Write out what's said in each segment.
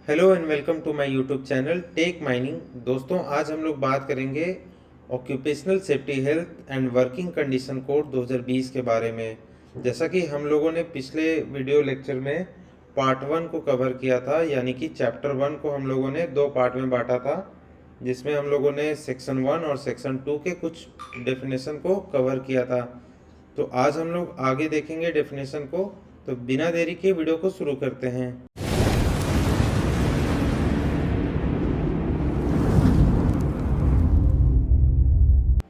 Hello and welcome to my YouTube channel tech mining. दोस्तों, आज हम लोग बात करेंगे occupational safety health and working condition code 2020 के बारे में। जैसा कि हम लोगों ने पिछले वीडियो लेक्चर में पार्ट 1 को कवर किया था, यानी कि चैप्टर 1 को हम लोगों ने दो पार्ट में बांटा था, जिसमें हम लोगों ने सेक्शन 1 और सेक्शन 2 के कुछ डेफिनेशन को कवर किया था। तो आज हम लोग आगे देखेंगे डेफिनेशन को। तो बिना देरी के वीडियो को शुरू करते हैं।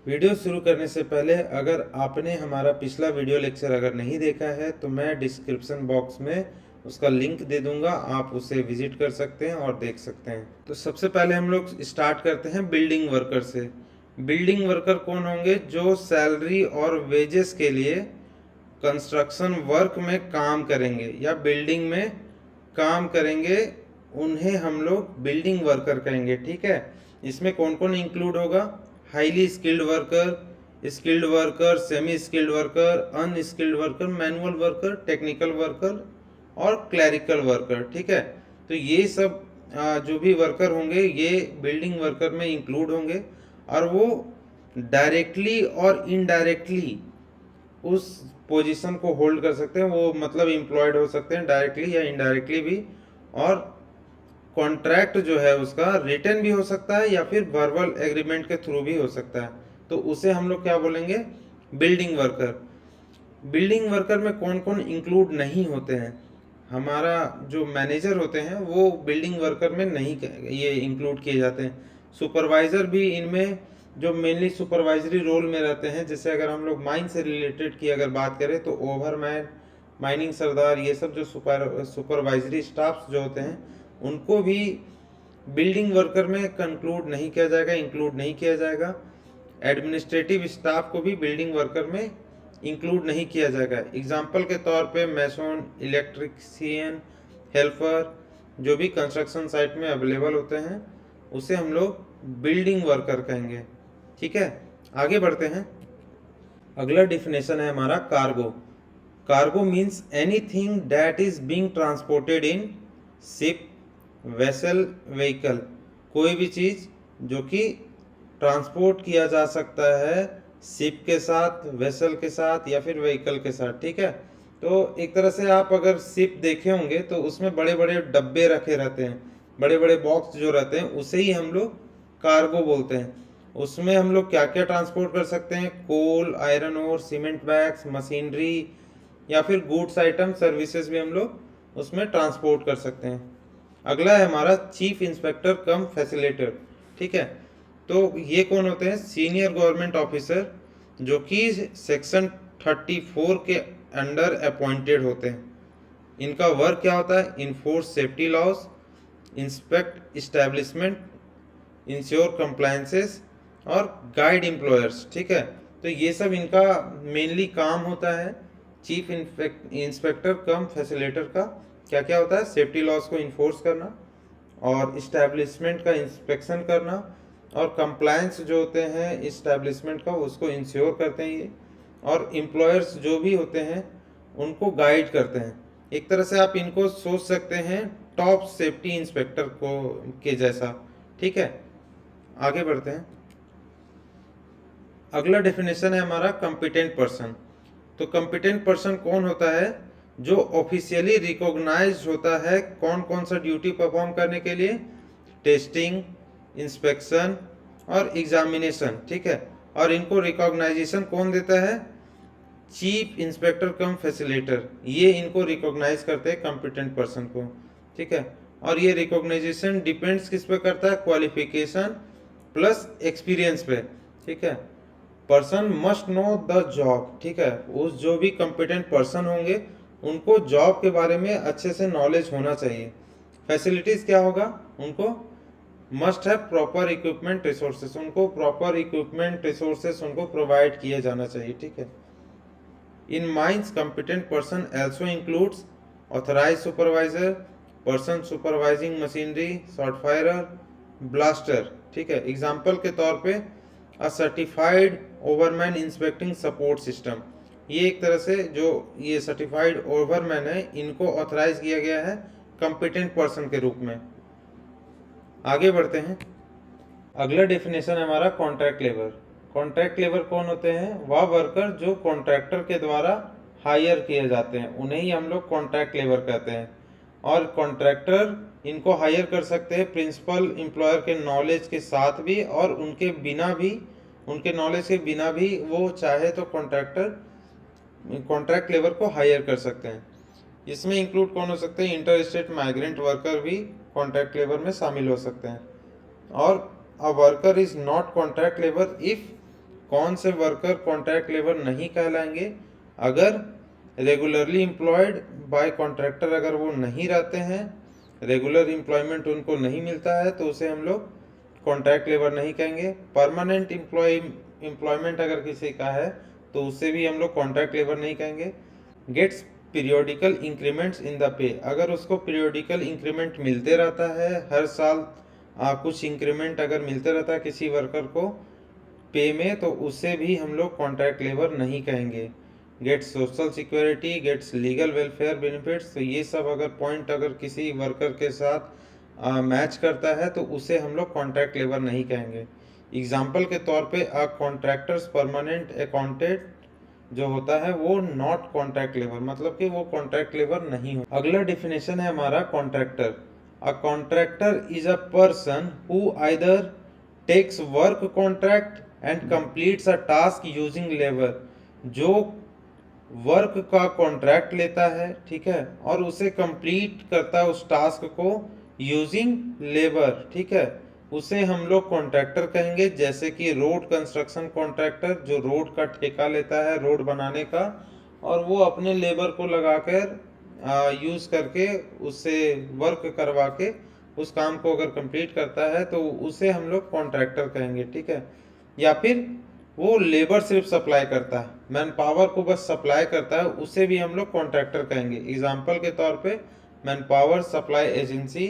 वीडियो शुरू करने से पहले अगर आपने हमारा पिछला वीडियो लेक्चर अगर नहीं देखा है तो मैं डिस्क्रिप्शन बॉक्स में उसका लिंक दे दूंगा, आप उसे विजिट कर सकते हैं और देख सकते हैं। तो सबसे पहले हम लोग स्टार्ट करते हैं बिल्डिंग वर्कर से। बिल्डिंग वर्कर कौन होंगे? जो सैलरी और वेजेस के लिए कंस्ट्रक्शन वर्क में काम करेंगे या बिल्डिंग में काम करेंगे, उन्हें हम लोग बिल्डिंग वर्कर कहेंगे। ठीक है, इसमें कौन कौन इंक्लूड होगा? Highly skilled worker, skilled worker, semi skilled worker, unskilled worker, manual worker, technical worker और क्लैरिकल वर्कर। ठीक है, तो ये सब जो भी वर्कर होंगे ये बिल्डिंग वर्कर में इंक्लूड होंगे और वो डायरेक्टली और इनडायरेक्टली उस पोजीशन को होल्ड कर सकते हैं। वो मतलब एम्प्लॉयड हो सकते हैं डायरेक्टली या इनडायरेक्टली भी, और कॉन्ट्रैक्ट जो है उसका रिटर्न भी हो सकता है या फिर वर्बल एग्रीमेंट के थ्रू भी हो सकता है। तो उसे हम लोग क्या बोलेंगे? Building worker. बिल्डिंग वर्कर में कौन कौन इंक्लूड नहीं होते हैं? हमारा जो मैनेजर होते हैं वो बिल्डिंग वर्कर में नहीं ये इंक्लूड किए जाते हैं। सुपरवाइजर भी इनमें जो मेनली सुपरवाइजरी रोल में रहते हैं, जैसे अगर हम लोग माइन से रिलेटेड की अगर बात करें तो ओवरमैन, माइनिंग सरदार, ये सब जो सुपरवाइजरी स्टाफ्स जो होते हैं उनको भी बिल्डिंग वर्कर में कंक्लूड नहीं किया जाएगा, इंक्लूड नहीं किया जाएगा। एडमिनिस्ट्रेटिव स्टाफ को भी बिल्डिंग वर्कर में इंक्लूड नहीं किया जाएगा। एग्जाम्पल के तौर पे मैसोन, इलेक्ट्रिशियन, हेल्पर, जो भी कंस्ट्रक्शन साइट में अवेलेबल होते हैं उसे हम लोग बिल्डिंग वर्कर कहेंगे। ठीक है, आगे बढ़ते हैं। अगला डिफिनेशन है हमारा cargo. Cargo means anything that is being transported in ship, vessel, vehicle. कोई भी चीज़ जो कि ट्रांसपोर्ट किया जा सकता है शिप के साथ, वेसल के साथ या फिर व्हीकल के साथ। ठीक है, तो एक तरह से आप अगर शिप देखे होंगे तो उसमें बड़े बड़े डब्बे रखे रहते हैं, बड़े बड़े बॉक्स जो रहते हैं उसे ही हम लोग कार्गो बोलते हैं। उसमें हम लोग क्या क्या ट्रांसपोर्ट कर सकते हैं? Coal, iron ore, cement bags, machinery या फिर गुड्स आइटम, सर्विसेज भी हम लोग उसमें ट्रांसपोर्ट कर सकते हैं। अगला है हमारा चीफ इंस्पेक्टर कम फैसिलिटेटर। ठीक है, तो ये कौन होते हैं? सीनियर गवर्नमेंट ऑफिसर जो कि सेक्शन 34 के अंडर अपॉइंटेड होते हैं। इनका वर्क क्या होता है? Enforce safety laws, inspect establishment, ensure compliances और गाइड एम्प्लॉयर्स। ठीक है, तो ये सब इनका मेनली काम होता है। चीफ इंस्पेक्टर कम फैसिलिटेटर का क्या क्या होता है? सेफ्टी लॉज को इन्फोर्स करना और इस्टेब्लिशमेंट का इंस्पेक्शन करना, और कंप्लायंस जो होते हैं इस्टेब्लिशमेंट का उसको इंश्योर करते हैं ये, और एम्प्लॉयर्स जो भी होते हैं उनको गाइड करते हैं। एक तरह से आप इनको सोच सकते हैं टॉप सेफ्टी इंस्पेक्टर को के जैसा। ठीक है, आगे बढ़ते हैं। अगला डेफिनेशन है हमारा कॉम्पिटेंट पर्सन। तो कॉम्पिटेंट पर्सन कौन होता है? जो ऑफिशियली रिकॉग्नाइज होता है कौन कौन सा ड्यूटी परफॉर्म करने के लिए? टेस्टिंग, इंस्पेक्शन और एग्जामिनेशन। ठीक है, और इनको रिकॉग्नाइजेशन कौन देता है? चीफ इंस्पेक्टर कम फैसिलिटेटर, ये इनको रिकॉग्नाइज करते हैं कॉम्पिटेंट पर्सन को। ठीक है, और ये रिकॉग्नाइजेशन डिपेंड्स किस पे करता है? क्वालिफिकेशन प्लस एक्सपीरियंस पे। ठीक है, person must know the job. ठीक है, उस जो भी कॉम्पिटेंट पर्सन होंगे उनको जॉब के बारे में अच्छे से नॉलेज होना चाहिए। फैसिलिटीज क्या होगा? उनको must have proper equipment resources, उनको प्रॉपर इक्विपमेंट रिसोर्सेस उनको प्रोवाइड किए जाना चाहिए। ठीक है, in mines competent person also includes authorised supervisor, person supervising machinery, shot firer, blaster. ठीक है, एग्जाम्पल के तौर पे a certified overman inspecting support system. ये एक तरह से जो ये सर्टिफाइड ओवरमैन है इनको ऑथराइज किया गया है कॉम्पिटेंट पर्सन के रूप में। आगे बढ़ते हैं। अगला डेफिनेशन है हमारा कॉन्ट्रैक्ट लेबर। कॉन्ट्रैक्ट लेबर कौन होते हैं? वह वर्कर जो कॉन्ट्रैक्टर के द्वारा हायर किए जाते हैं, उन्हें ही हम लोग कॉन्ट्रैक्ट लेबर कहते हैं। और कॉन्ट्रैक्टर इनको हायर कर सकते हैं प्रिंसिपल एम्प्लॉयर के नॉलेज के साथ भी, और उनके बिना भी, उनके नॉलेज के बिना भी वो चाहे तो कॉन्ट्रैक्ट लेबर को हायर कर सकते हैं। इसमें इंक्लूड कौन हो सकते हैं? इंटर स्टेट माइग्रेंट वर्कर भी कॉन्ट्रैक्ट लेबर में शामिल हो सकते हैं। और a worker is not contract labour if, कौन से वर्कर कॉन्ट्रैक्ट लेबर नहीं कहलाएंगे? अगर रेगुलरली एम्प्लॉयड बाय कॉन्ट्रैक्टर, अगर वो नहीं रहते हैं, रेगुलर एम्प्लॉयमेंट उनको नहीं मिलता है, तो उसे हम लोग कॉन्ट्रैक्ट लेबर नहीं कहेंगे। परमानेंट एम्प्लॉयमेंट अगर किसी का है तो उसे भी हम लोग कॉन्ट्रैक्ट लेबर नहीं कहेंगे। Gets periodical increments in the pay, अगर उसको पीरियोडिकल इंक्रीमेंट मिलते रहता है, हर साल कुछ इंक्रीमेंट अगर मिलते रहता है किसी वर्कर को पे में, तो उसे भी हम लोग कॉन्ट्रैक्ट लेबर नहीं कहेंगे। Gets social security, gets legal welfare benefits, तो ये सब अगर पॉइंट अगर किसी वर्कर के साथ मैच करता है तो उसे हम लोग कॉन्ट्रैक्ट लेबर नहीं कहेंगे। एग्जाम्पल के तौर पे अ कॉन्ट्रैक्टर्स परमानेंट अकाउंटेंट जो होता है वो नॉट कॉन्ट्रैक्ट लेबर, मतलब कि वो कॉन्ट्रैक्ट लेबर नहीं हो। अगला डेफिनेशन है हमारा contractor. A contractor is a person who either takes work contract and completes a task using labour, जो वर्क का कॉन्ट्रैक्ट लेता है, ठीक है, और उसे कंप्लीट करता है उस टास्क को यूजिंग लेबर, ठीक है, उसे हम लोग कॉन्ट्रैक्टर कहेंगे। जैसे कि रोड कंस्ट्रक्शन कॉन्ट्रैक्टर, जो रोड का ठेका लेता है रोड बनाने का, और वो अपने लेबर को लगाकर यूज करके उससे वर्क करवा के उस काम को अगर कंप्लीट करता है तो उसे हम लोग कॉन्ट्रैक्टर कहेंगे, ठीक है। या फिर वो लेबर सिर्फ सप्लाई करता है, मैन पावर को बस सप्लाई करता है, उसे भी हम लोग कॉन्ट्रैक्टर कहेंगे। एग्जाम्पल के तौर पे manpower supply agency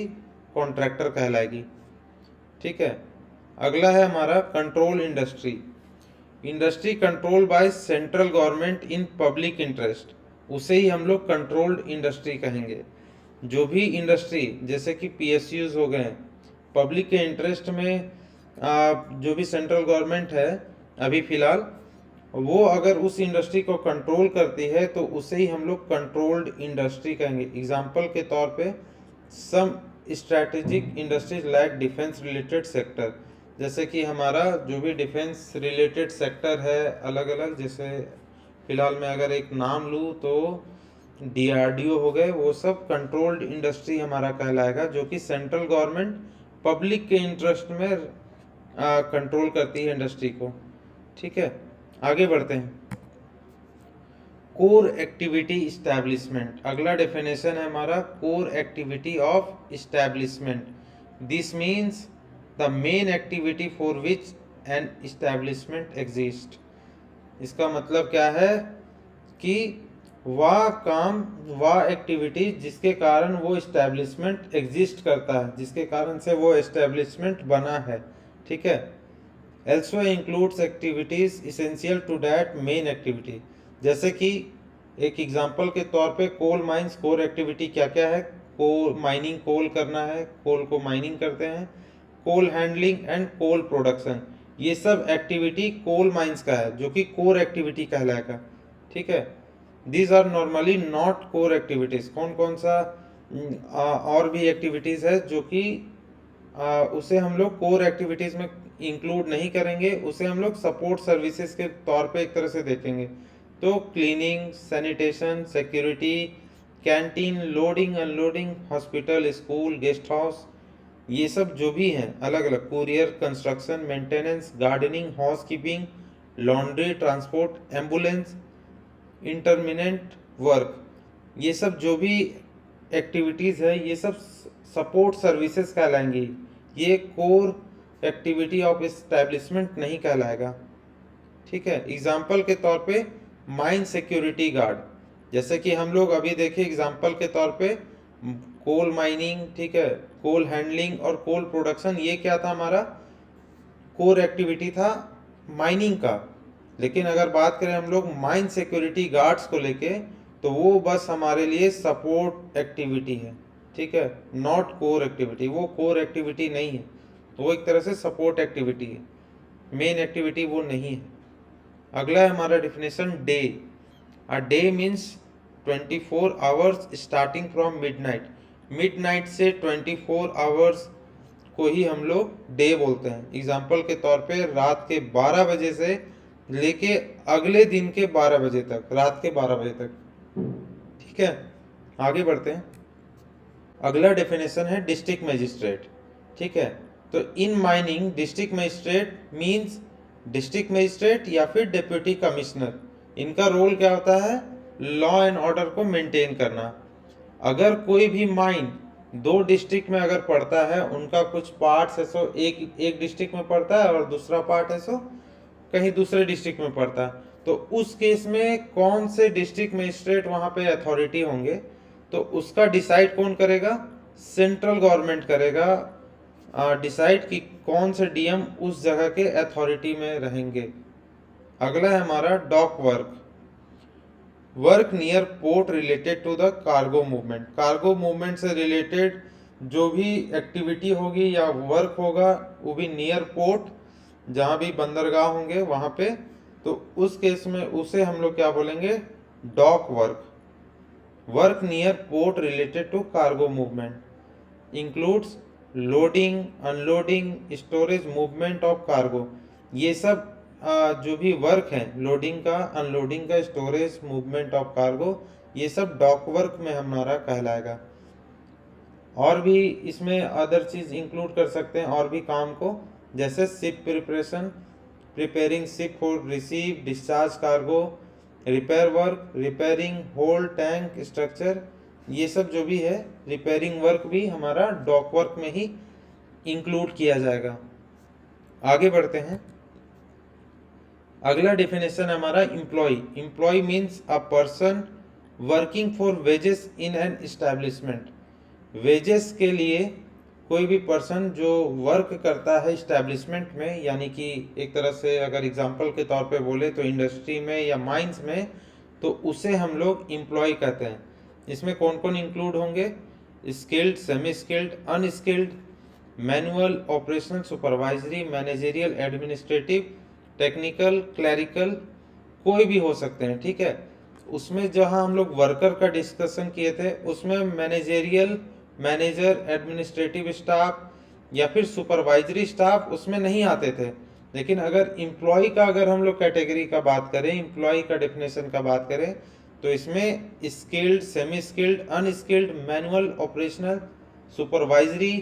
contractor कहलाएगी, ठीक है। अगला है हमारा control industry. Industry control by central government in public interest, उसे ही हम लोग कंट्रोल्ड इंडस्ट्री कहेंगे। जो भी इंडस्ट्री जैसे कि पीएसयूज हो गए, पब्लिक के इंटरेस्ट में जो भी सेंट्रल गवर्नमेंट है अभी फिलहाल, वो अगर उस इंडस्ट्री को कंट्रोल करती है तो उसे ही हम लोग कंट्रोल्ड इंडस्ट्री कहेंगे। एग्जाम्पल के तौर पे some strategic industries like defence related sector, जैसे कि हमारा जो भी डिफेंस रिलेटेड सेक्टर है अलग अलग, जैसे फिलहाल मैं अगर एक नाम लूँ तो डीआरडीओ हो गए, वो सब कंट्रोल्ड इंडस्ट्री हमारा कहलाएगा, जो कि सेंट्रल गवर्नमेंट पब्लिक के इंटरेस्ट में कंट्रोल करती है इंडस्ट्री को, ठीक है। आगे बढ़ते हैं। कोर एक्टिविटी इस्टेब्लिशमेंट, अगला डेफिनेशन है हमारा core activity of establishment. This means the main activity for which N establishment exist. इसका मतलब क्या है कि वह काम, वह एक्टिविटी जिसके कारण वो इस्टेब्लिशमेंट एग्जिस्ट करता है, जिसके कारण से वो इस्टेब्लिशमेंट बना है, ठीक है। Also includes activities essential to that main activity, जैसे कि एक एग्जांपल के तौर पे कोल माइंस कोर एक्टिविटी क्या क्या है? कोल माइनिंग, कोल करना है, कोल को माइनिंग करते हैं, coal handling and coal production, ये सब एक्टिविटी कोल माइंस का है जो कि कोर एक्टिविटी कहलाएगा, ठीक है। These are normally not core activities. कौन कौन सा और भी एक्टिविटीज है जो कि उसे हम लोग कोर एक्टिविटीज में इंक्लूड नहीं करेंगे, उसे हम लोग सपोर्ट सर्विसेज के तौर पे एक तरह से देखेंगे। तो cleaning, sanitation, security, canteen, loading unloading, hospital, school, guest house, ये सब जो भी हैं अलग अलग, courier, construction, maintenance, gardening, housekeeping, laundry, transport, ambulance, intermittent work, ये सब जो भी एक्टिविटीज़ है ये सब सपोर्ट सर्विसेज कहलाएंगी, ये कोर एक्टिविटी ऑफ एस्टेब्लिशमेंट नहीं कहलाएगा, ठीक है। एग्जाम्पल के तौर पे माइन सिक्योरिटी गार्ड, जैसे कि हम लोग अभी देखें एग्जाम्पल के तौर पे कोल माइनिंग, ठीक है, कोल हैंडलिंग और कोल प्रोडक्शन, ये क्या था? हमारा कोर एक्टिविटी था माइनिंग का। लेकिन अगर बात करें हम लोग माइन सिक्योरिटी गार्ड्स को लेके, तो वो बस हमारे लिए सपोर्ट एक्टिविटी है, ठीक है, नॉट कोर एक्टिविटी, वो कोर एक्टिविटी नहीं है, वो एक तरह से सपोर्ट एक्टिविटी है, मेन एक्टिविटी वो नहीं है। अगला है हमारा definition day. A day means 24 hours starting from midnight. Midnight से 24 आवर्स को ही हम लोग डे बोलते हैं। एग्जाम्पल के तौर पे रात के 12 बजे से लेके अगले दिन के 12 बजे तक, रात के 12 बजे तक। ठीक है, आगे बढ़ते हैं। अगला डेफिनेशन है डिस्ट्रिक्ट मजिस्ट्रेट। ठीक है, तो in mining district magistrate means district magistrate या फिर डिप्यूटी कमिश्नर, इनका रोल क्या होता है? लॉ एंड ऑर्डर को मेंटेन करना। अगर कोई भी माइन दो डिस्ट्रिक्ट में अगर पड़ता है, उनका कुछ पार्ट्स है सो एक डिस्ट्रिक्ट में पड़ता है और दूसरा पार्ट है सो कहीं दूसरे डिस्ट्रिक्ट में पड़ता है, तो उस केस में कौन से डिस्ट्रिक्ट मजिस्ट्रेट वहां पे अथॉरिटी होंगे, तो उसका डिसाइड कौन करेगा? सेंट्रल गवर्नमेंट करेगा डिसाइड कि कौन से डीएम उस जगह के अथॉरिटी में रहेंगे। अगला है हमारा dock work. Work near port related to the cargo movement. Cargo movement से रिलेटेड जो भी एक्टिविटी होगी या वर्क होगा वो भी नियर पोर्ट, जहाँ भी बंदरगाह होंगे वहाँ पे, तो उस केस में उसे हम लोग क्या बोलेंगे? Dock work. Work near port related to cargo movement includes loading, unloading, storage, movement of cargo. ये सब जो भी वर्क है, लोडिंग का, अनलोडिंग का, स्टोरेज, मूवमेंट ऑफ कार्गो, ये सब डॉक वर्क में हमारा कहलाएगा। और भी इसमें अदर चीज इंक्लूड कर सकते हैं और भी काम को, जैसे ship preparation, preparing ship for receive discharge cargo, repair work, repairing whole tank structure, ये सब जो भी है रिपेयरिंग वर्क भी हमारा डॉक वर्क में ही इंक्लूड किया जाएगा। आगे बढ़ते हैं। अगला डेफिनेशन हमारा employ. Employ means a person working for wages in an establishment. Wages के लिए कोई भी पर्सन जो वर्क करता है इस्टेब्लिशमेंट में, यानी कि एक तरह से अगर एग्जांपल के तौर पे बोले तो इंडस्ट्री में या माइंस में, तो उसे हम लोग एम्प्लॉय कहते हैं। इसमें कौन कौन इंक्लूड होंगे? Skilled, semi skilled, unskilled, manual, operational, supervisory, managerial, administrative, technical, clerical, कोई भी हो सकते हैं। ठीक है, उसमें जहां हम लोग वर्कर का डिस्कशन किए थे उसमें मैनेजरियल, मैनेजर, एडमिनिस्ट्रेटिव स्टाफ या फिर सुपरवाइजरी स्टाफ उसमें नहीं आते थे। लेकिन अगर एम्प्लॉय का अगर हम लोग कैटेगरी का बात करें, एम्प्लॉय का डेफिनेशन का बात करें, तो इसमें skilled, semi skilled, unskilled, manual, operational, supervisory,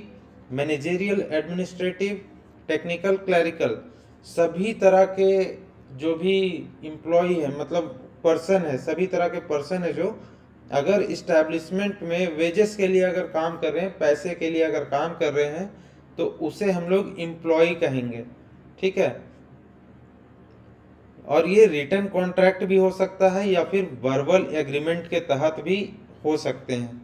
managerial, administrative, technical, clerical, सभी तरह के जो भी एम्प्लॉय है, मतलब पर्सन है, सभी तरह के पर्सन है जो अगर इस्टेब्लिशमेंट में वेजेस के लिए अगर काम कर रहे हैं, पैसे के लिए अगर काम कर रहे हैं, तो उसे हम लोग एम्प्लॉय कहेंगे। ठीक है, और ये रिटन कॉन्ट्रैक्ट भी हो सकता है या फिर वर्बल एग्रीमेंट के तहत भी हो सकते हैं।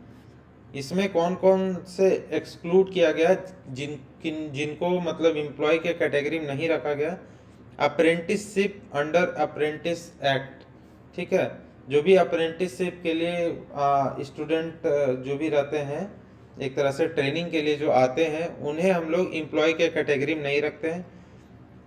इसमें कौन कौन से एक्सक्लूड किया गया, जिनको मतलब एम्प्लॉय के कैटेगरी में नहीं रखा गया? Apprenticeship under apprentice act. ठीक है, जो भी अप्रेंटिसशिप के लिए स्टूडेंट जो भी रहते हैं, एक तरह से ट्रेनिंग के लिए जो आते हैं, उन्हें हम लोग एम्प्लॉय के कैटेगरी में नहीं रखते हैं।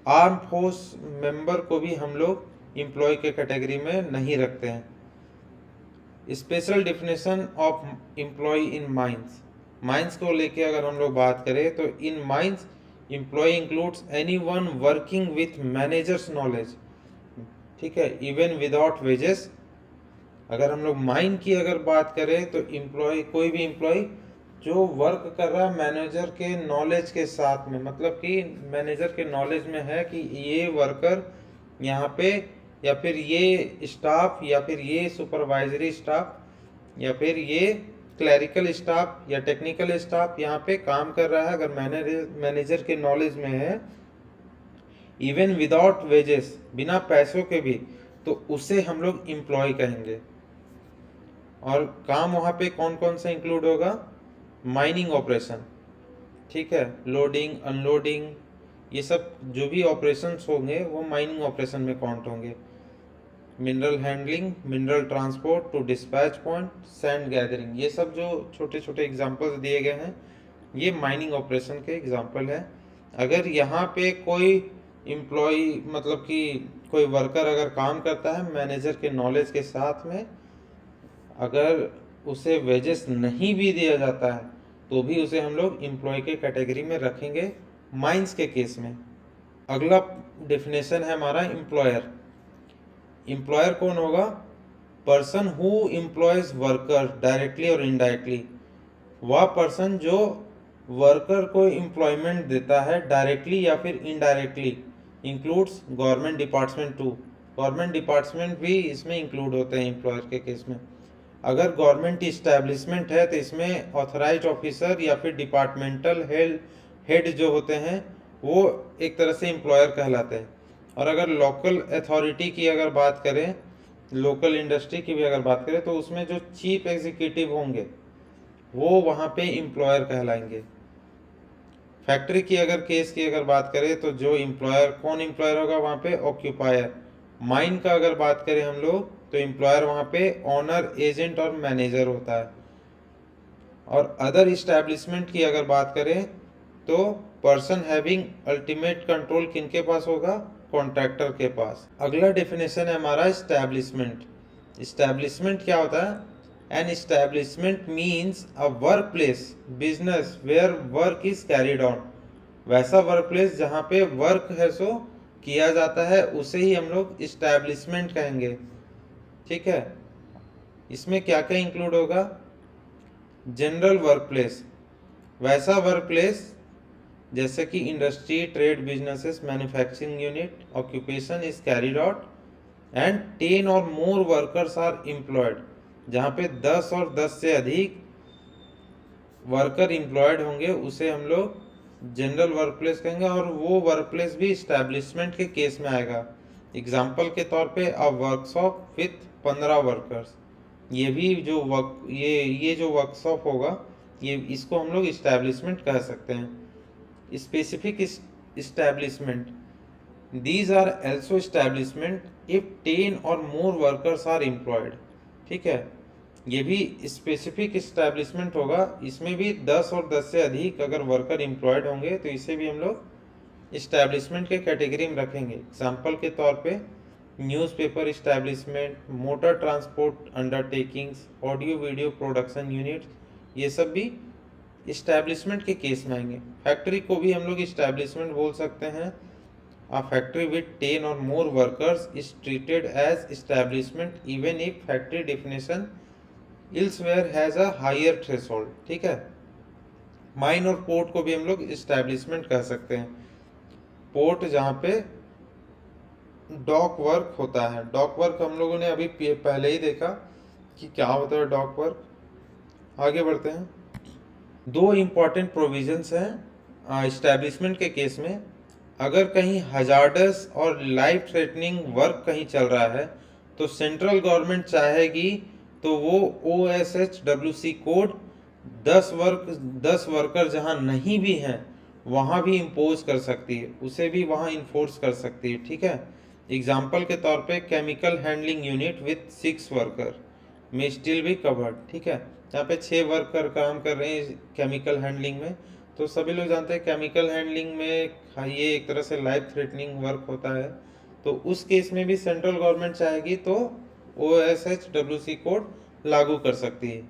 आर्म फोर्स मेंबर को भी हम लोग एम्प्लॉय के कैटेगरी में नहीं रखते हैं। Special definition of employ in mines. Mines को लेके अगर हम लोग बात करें तो in mines employ includes anyone working with manager's knowledge. ठीक है, इवन विदाउट वेजेस। अगर हम लोग माइन की अगर बात करें तो एम्प्लॉय, कोई भी एम्प्लॉय जो वर्क कर रहा है मैनेजर के नॉलेज के साथ में, मतलब कि मैनेजर के नॉलेज में है कि ये वर्कर यहाँ पे, या फिर ये स्टाफ, या फिर ये सुपरवाइजरी स्टाफ, या फिर ये क्लैरिकल स्टाफ या टेक्निकल स्टाफ यहाँ पे काम कर रहा है, अगर मैनेजर के नॉलेज में है, इवन विदाउट वेजेस, बिना पैसों के भी, तो उसे हम लोग एम्प्लॉय कहेंगे। और काम वहाँ पे कौन कौन सा इंक्लूड होगा? माइनिंग ऑपरेशन, ठीक है, लोडिंग, अनलोडिंग, ये सब जो भी ऑपरेशंस होंगे वो माइनिंग ऑपरेशन में काउंट होंगे। Mineral handling, mineral transport to dispatch point, sand gathering, ये सब जो छोटे छोटे एग्जांपल्स दिए गए हैं ये माइनिंग ऑपरेशन के एग्जांपल है। अगर यहाँ पे कोई एम्प्लॉय मतलब कि कोई वर्कर अगर काम करता है मैनेजर के नॉलेज के साथ में, अगर उसे वेजेस नहीं भी दिया जाता है तो भी उसे हम लोग एम्प्लॉय के कैटेगरी में रखेंगे माइंस के केस में। अगला डेफिनेशन है हमारा एम्प्लॉयर। एम्प्लॉयर कौन होगा? Person who employs worker directly और इनडायरेक्टली, वह पर्सन जो वर्कर को एम्प्लॉयमेंट देता है डायरेक्टली या फिर indirectly. Includes government department too, government department भी इसमें इंक्लूड होते हैं एम्प्लॉयर के केस में। अगर गवर्नमेंट इस्टेब्लिशमेंट है तो इसमें ऑथराइज्ड ऑफिसर या फिर डिपार्टमेंटल हेड जो होते हैं वो एक तरह से एम्प्लॉयर कहलाते हैं। और अगर लोकल अथॉरिटी की अगर बात करें, लोकल इंडस्ट्री की भी अगर बात करें, तो उसमें जो चीफ एग्जीक्यूटिव होंगे वो वहाँ पे एम्प्लॉयर कहलाएंगे। फैक्ट्री की अगर केस की अगर बात करें तो जो एम्प्लॉयर, कौन एम्प्लॉयर होगा वहाँ पे? ऑक्यूपायर। माइन का अगर बात करें हम लोग तो एम्प्लॉयर वहाँ पे ऑनर, एजेंट और मैनेजर होता है। और अदर इस्टेब्लिशमेंट की अगर बात करें तो पर्सन हैविंग अल्टीमेट कंट्रोल किनके पास होगा? कॉन्ट्रैक्टर के पास। अगला डेफिनेशन है हमारा इस्टेब्लिशमेंट। इस्टेब्लिशमेंट क्या होता है? An establishment means a work place, business where work is carried on. वैसा वर्क प्लेस जहाँ पे वर्क है सो किया जाता है उसे ही हम लोग इस्टेब्लिशमेंट कहेंगे। ठीक है, इसमें क्या क्या इंक्लूड होगा? जनरल वर्क प्लेस, वैसा वर्क प्लेस जैसे कि industry, trade, businesses, manufacturing unit, occupation is carried out and 10 और मोर वर्कर्स आर एम्प्लॉयड, जहाँ पे 10 और 10 से अधिक वर्कर एम्प्लॉयड होंगे उसे हम लोग जनरल वर्क प्लेस कहेंगे। और वो वर्क प्लेस भी इस्टेब्लिशमेंट के केस में आएगा। एग्जाम्पल के तौर पे अ वर्कशॉप विथ 15 वर्कर्स, ये भी जो वर्क ये जो वर्कशॉप होगा ये इसको हम लोग इस्टेब्लिशमेंट कह सकते हैं। Specific establishment, these are also establishment if 10 और मोर वर्कर्स आर एम्प्लॉयड। ठीक है, ये भी स्पेसिफिक इस्टेब्लिशमेंट होगा, इसमें भी 10 और 10 से अधिक अगर वर्कर एम्प्लॉयड होंगे तो इसे भी हम लोग इस्टेब्लिशमेंट के कैटेगरी में रखेंगे। एग्जाम्पल के तौर पे newspaper establishment, motor transport undertakings, audio video production units, ये सब भी इस्टेब्लिशमेंट के केस में आएंगे। फैक्ट्री को भी हम लोग इस्टेब्लिशमेंट बोल सकते हैं। A factory with 10 or more workers is treated as establishment even if factory definition elsewhere has a higher threshold। ठीक है, माइन और पोर्ट को भी हम लोग इस्टेब्लिशमेंट कह सकते हैं। पोर्ट जहाँ पे डॉक वर्क होता है, डॉक वर्क हम लोगों ने अभी पहले ही देखा कि क्या होता है डॉक वर्क। आगे बढ़ते हैं। दो इम्पॉर्टेंट प्रोविजंस हैं इस्टेब्लिशमेंट के केस में। अगर कहीं हजार्डस और लाइफ थ्रेटनिंग वर्क कहीं चल रहा है तो सेंट्रल गवर्नमेंट चाहेगी तो वो OSHWC कोड 10 वर्कर जहां नहीं भी हैं वहां भी इम्पोज कर सकती है, उसे भी वहां इन्फोर्स कर सकती है। ठीक है, एग्जाम्पल के तौर पे chemical handling unit with 6 worker में स्टिल भी कवर्ड। ठीक है, यहाँ पे 6 वर्कर काम कर रहे हैं केमिकल हैंडलिंग में, तो सभी लोग जानते हैं केमिकल हैंडलिंग में ये एक तरह से लाइफ थ्रेटनिंग वर्क होता है, तो उस केस में भी सेंट्रल गवर्नमेंट चाहेगी तो OSHWC कोड लागू कर सकती है।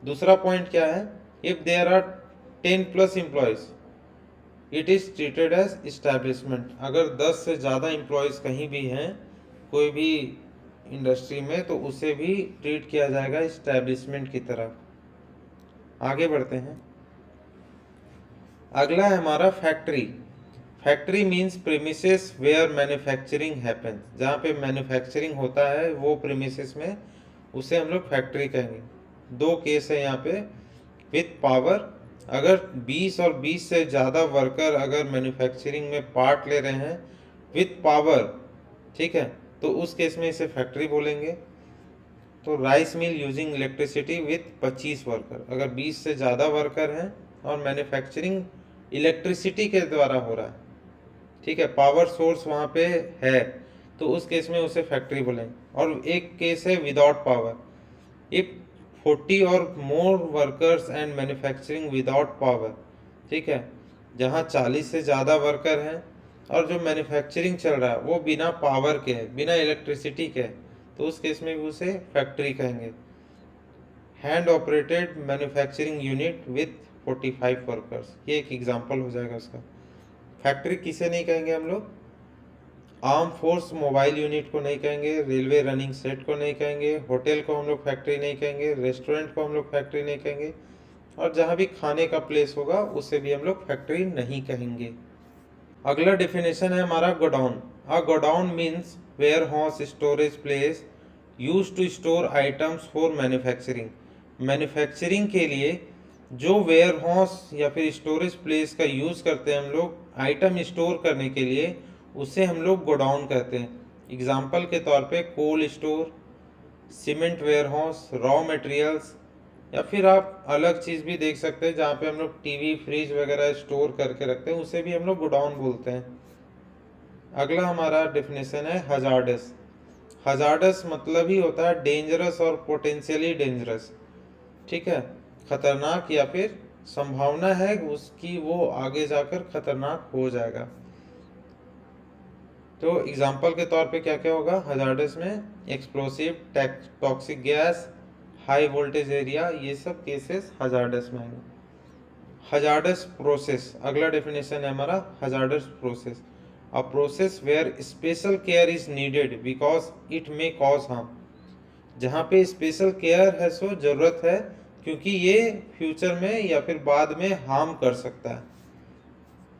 दूसरा पॉइंट क्या है? If there are 10+ employees it is treated as establishment. अगर 10 से ज़्यादा एम्प्लॉयज कहीं भी हैं कोई भी इंडस्ट्री में तो उसे भी ट्रीट किया जाएगा इस्टेब्लिशमेंट की तरह। आगे बढ़ते हैं। अगला है हमारा factory. Factory means premises where manufacturing happens, जहाँ पे मैन्युफैक्चरिंग होता है वो प्रीमिसेस में, उसे हम लोग फैक्ट्री कहेंगे। दो केस है यहाँ पे। विथ पावर, अगर 20 और 20 से ज़्यादा वर्कर अगर मैन्युफैक्चरिंग में पार्ट ले रहे हैं विथ पावर, ठीक है, तो उस केस में इसे फैक्ट्री बोलेंगे। तो rice mill using electricity with 25 worker, अगर 20 से ज़्यादा वर्कर हैं और मैन्युफैक्चरिंग इलेक्ट्रिसिटी के द्वारा हो रहा है, ठीक है, पावर सोर्स वहाँ पे है तो उस केस में उसे फैक्ट्री बोलेंगे। और एक केस है without power, if 40 or more workers and manufacturing without power, ठीक है, जहाँ 40 से ज़्यादा वर्कर हैं और जो मैन्युफैक्चरिंग चल रहा है वो बिना पावर के है, बिना इलेक्ट्रिसिटी के है, तो उस केस में भी उसे फैक्ट्री कहेंगे। Hand operated manufacturing unit with 45 workers, ये एक एग्जांपल हो जाएगा उसका। फैक्ट्री किसे नहीं कहेंगे हम लोग? आर्म फोर्स मोबाइल यूनिट को नहीं कहेंगे, रेलवे रनिंग सेट को नहीं कहेंगे, होटल को हम लोग फैक्ट्री नहीं कहेंगे, रेस्टोरेंट को हम लोग फैक्ट्री नहीं कहेंगे, और जहाँ भी खाने का प्लेस होगा उसे भी हम लोग फैक्ट्री नहीं कहेंगे। अगला डेफिनेशन है हमारा godown. A godown means warehouse storage place use to store items for manufacturing. Manufacturing के लिए जो वेयर हाउस या फिर स्टोरेज प्लेस का यूज़ करते हैं हम लोग आइटम स्टोर करने के लिए, उसे हम लोग गोडाउन कहते हैं। एग्जाम्पल के तौर पे cold store, cement warehouse, raw materials, या फिर आप अलग चीज़ भी देख सकते हैं जहाँ पे हम लोग टीवी फ्रिज वगैरह स्टोर करके रखते हैं, उसे भी हम लोग गोडाउन बोलते हैं। अगला हमारा डेफिनेशन है हजार्डस। हजार्डस मतलब ही होता है डेंजरस और पोटेंशियली डेंजरस, ठीक है, खतरनाक या फिर संभावना है उसकी वो आगे जाकर खतरनाक हो जाएगा। तो एग्जाम्पल के तौर पे क्या क्या होगा हजार्डस में? Explosive, toxic gas, high voltage area, ये सब केसेस हजार्डस में आएंगे। हजार्डस प्रोसेस, अगला डेफिनेशन है हमारा hazardous process. A process where special care is needed because it may cause harm. जहाँ पे स्पेशल केयर है सो जरूरत है क्योंकि ये फ्यूचर में या फिर बाद में हार्म कर सकता है।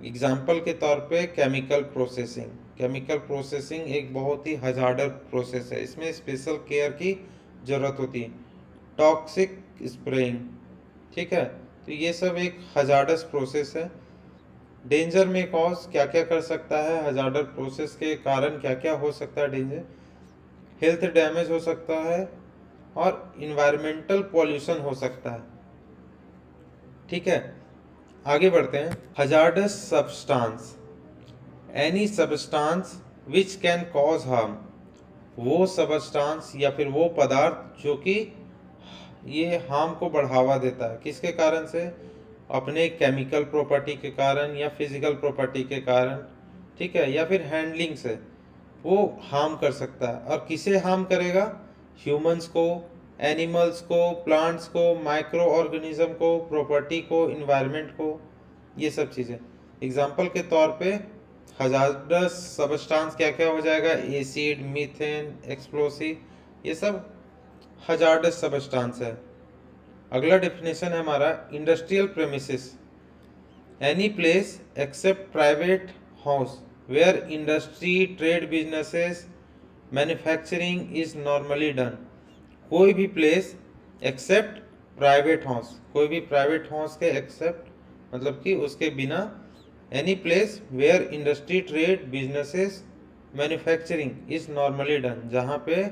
एग्जाम्पल के तौर पे केमिकल प्रोसेसिंग। केमिकल प्रोसेसिंग एक बहुत ही हजार्डस प्रोसेस है, इसमें स्पेशल केयर की ज़रूरत होती है। टॉक्सिक स्प्रेइंग, ठीक है, तो ये सब एक हजार्डस प्रोसेस है। डेंजर में कॉज क्या क्या कर सकता है, हजार्डस प्रोसेस के कारण क्या क्या हो सकता है डेंजर? हेल्थ डैमेज हो सकता है और इन्वायरमेंटल पॉल्यूशन हो सकता है, ठीक है। आगे बढ़ते हैं। Hazardous substance, any substance which can cause harm. वो सब्सटेंस या फिर वो पदार्थ जो कि ये हार्म को बढ़ावा देता है, किसके कारण से? अपने केमिकल प्रॉपर्टी के कारण या फिजिकल प्रॉपर्टी के कारण, ठीक है, या फिर हैंडलिंग से वो हार्म कर सकता है। और किसे हार्म करेगा? ह्यूमंस को, एनिमल्स को, प्लांट्स को, माइक्रो ऑर्गेनिज्म को, प्रॉपर्टी को, इन्वायरमेंट को, ये सब चीज़ें। एग्जाम्पल के तौर पे हजार्डस सब्सटेंस क्या क्या हो जाएगा? एसिड, मीथेन, एक्सप्लोसिव, ये सब हजार्डस सब्सटेंस है। अगला डेफिनेशन है हमारा industrial premises. Any place except private house where industry, trade, businesses, manufacturing is normally done. कोई भी प्लेस एक्सेप्ट प्राइवेट हाउस, कोई भी प्राइवेट हाउस के एक्सेप्ट मतलब कि उसके बिना, any place where industry, trade, businesses, manufacturing is normally done, जहाँ पे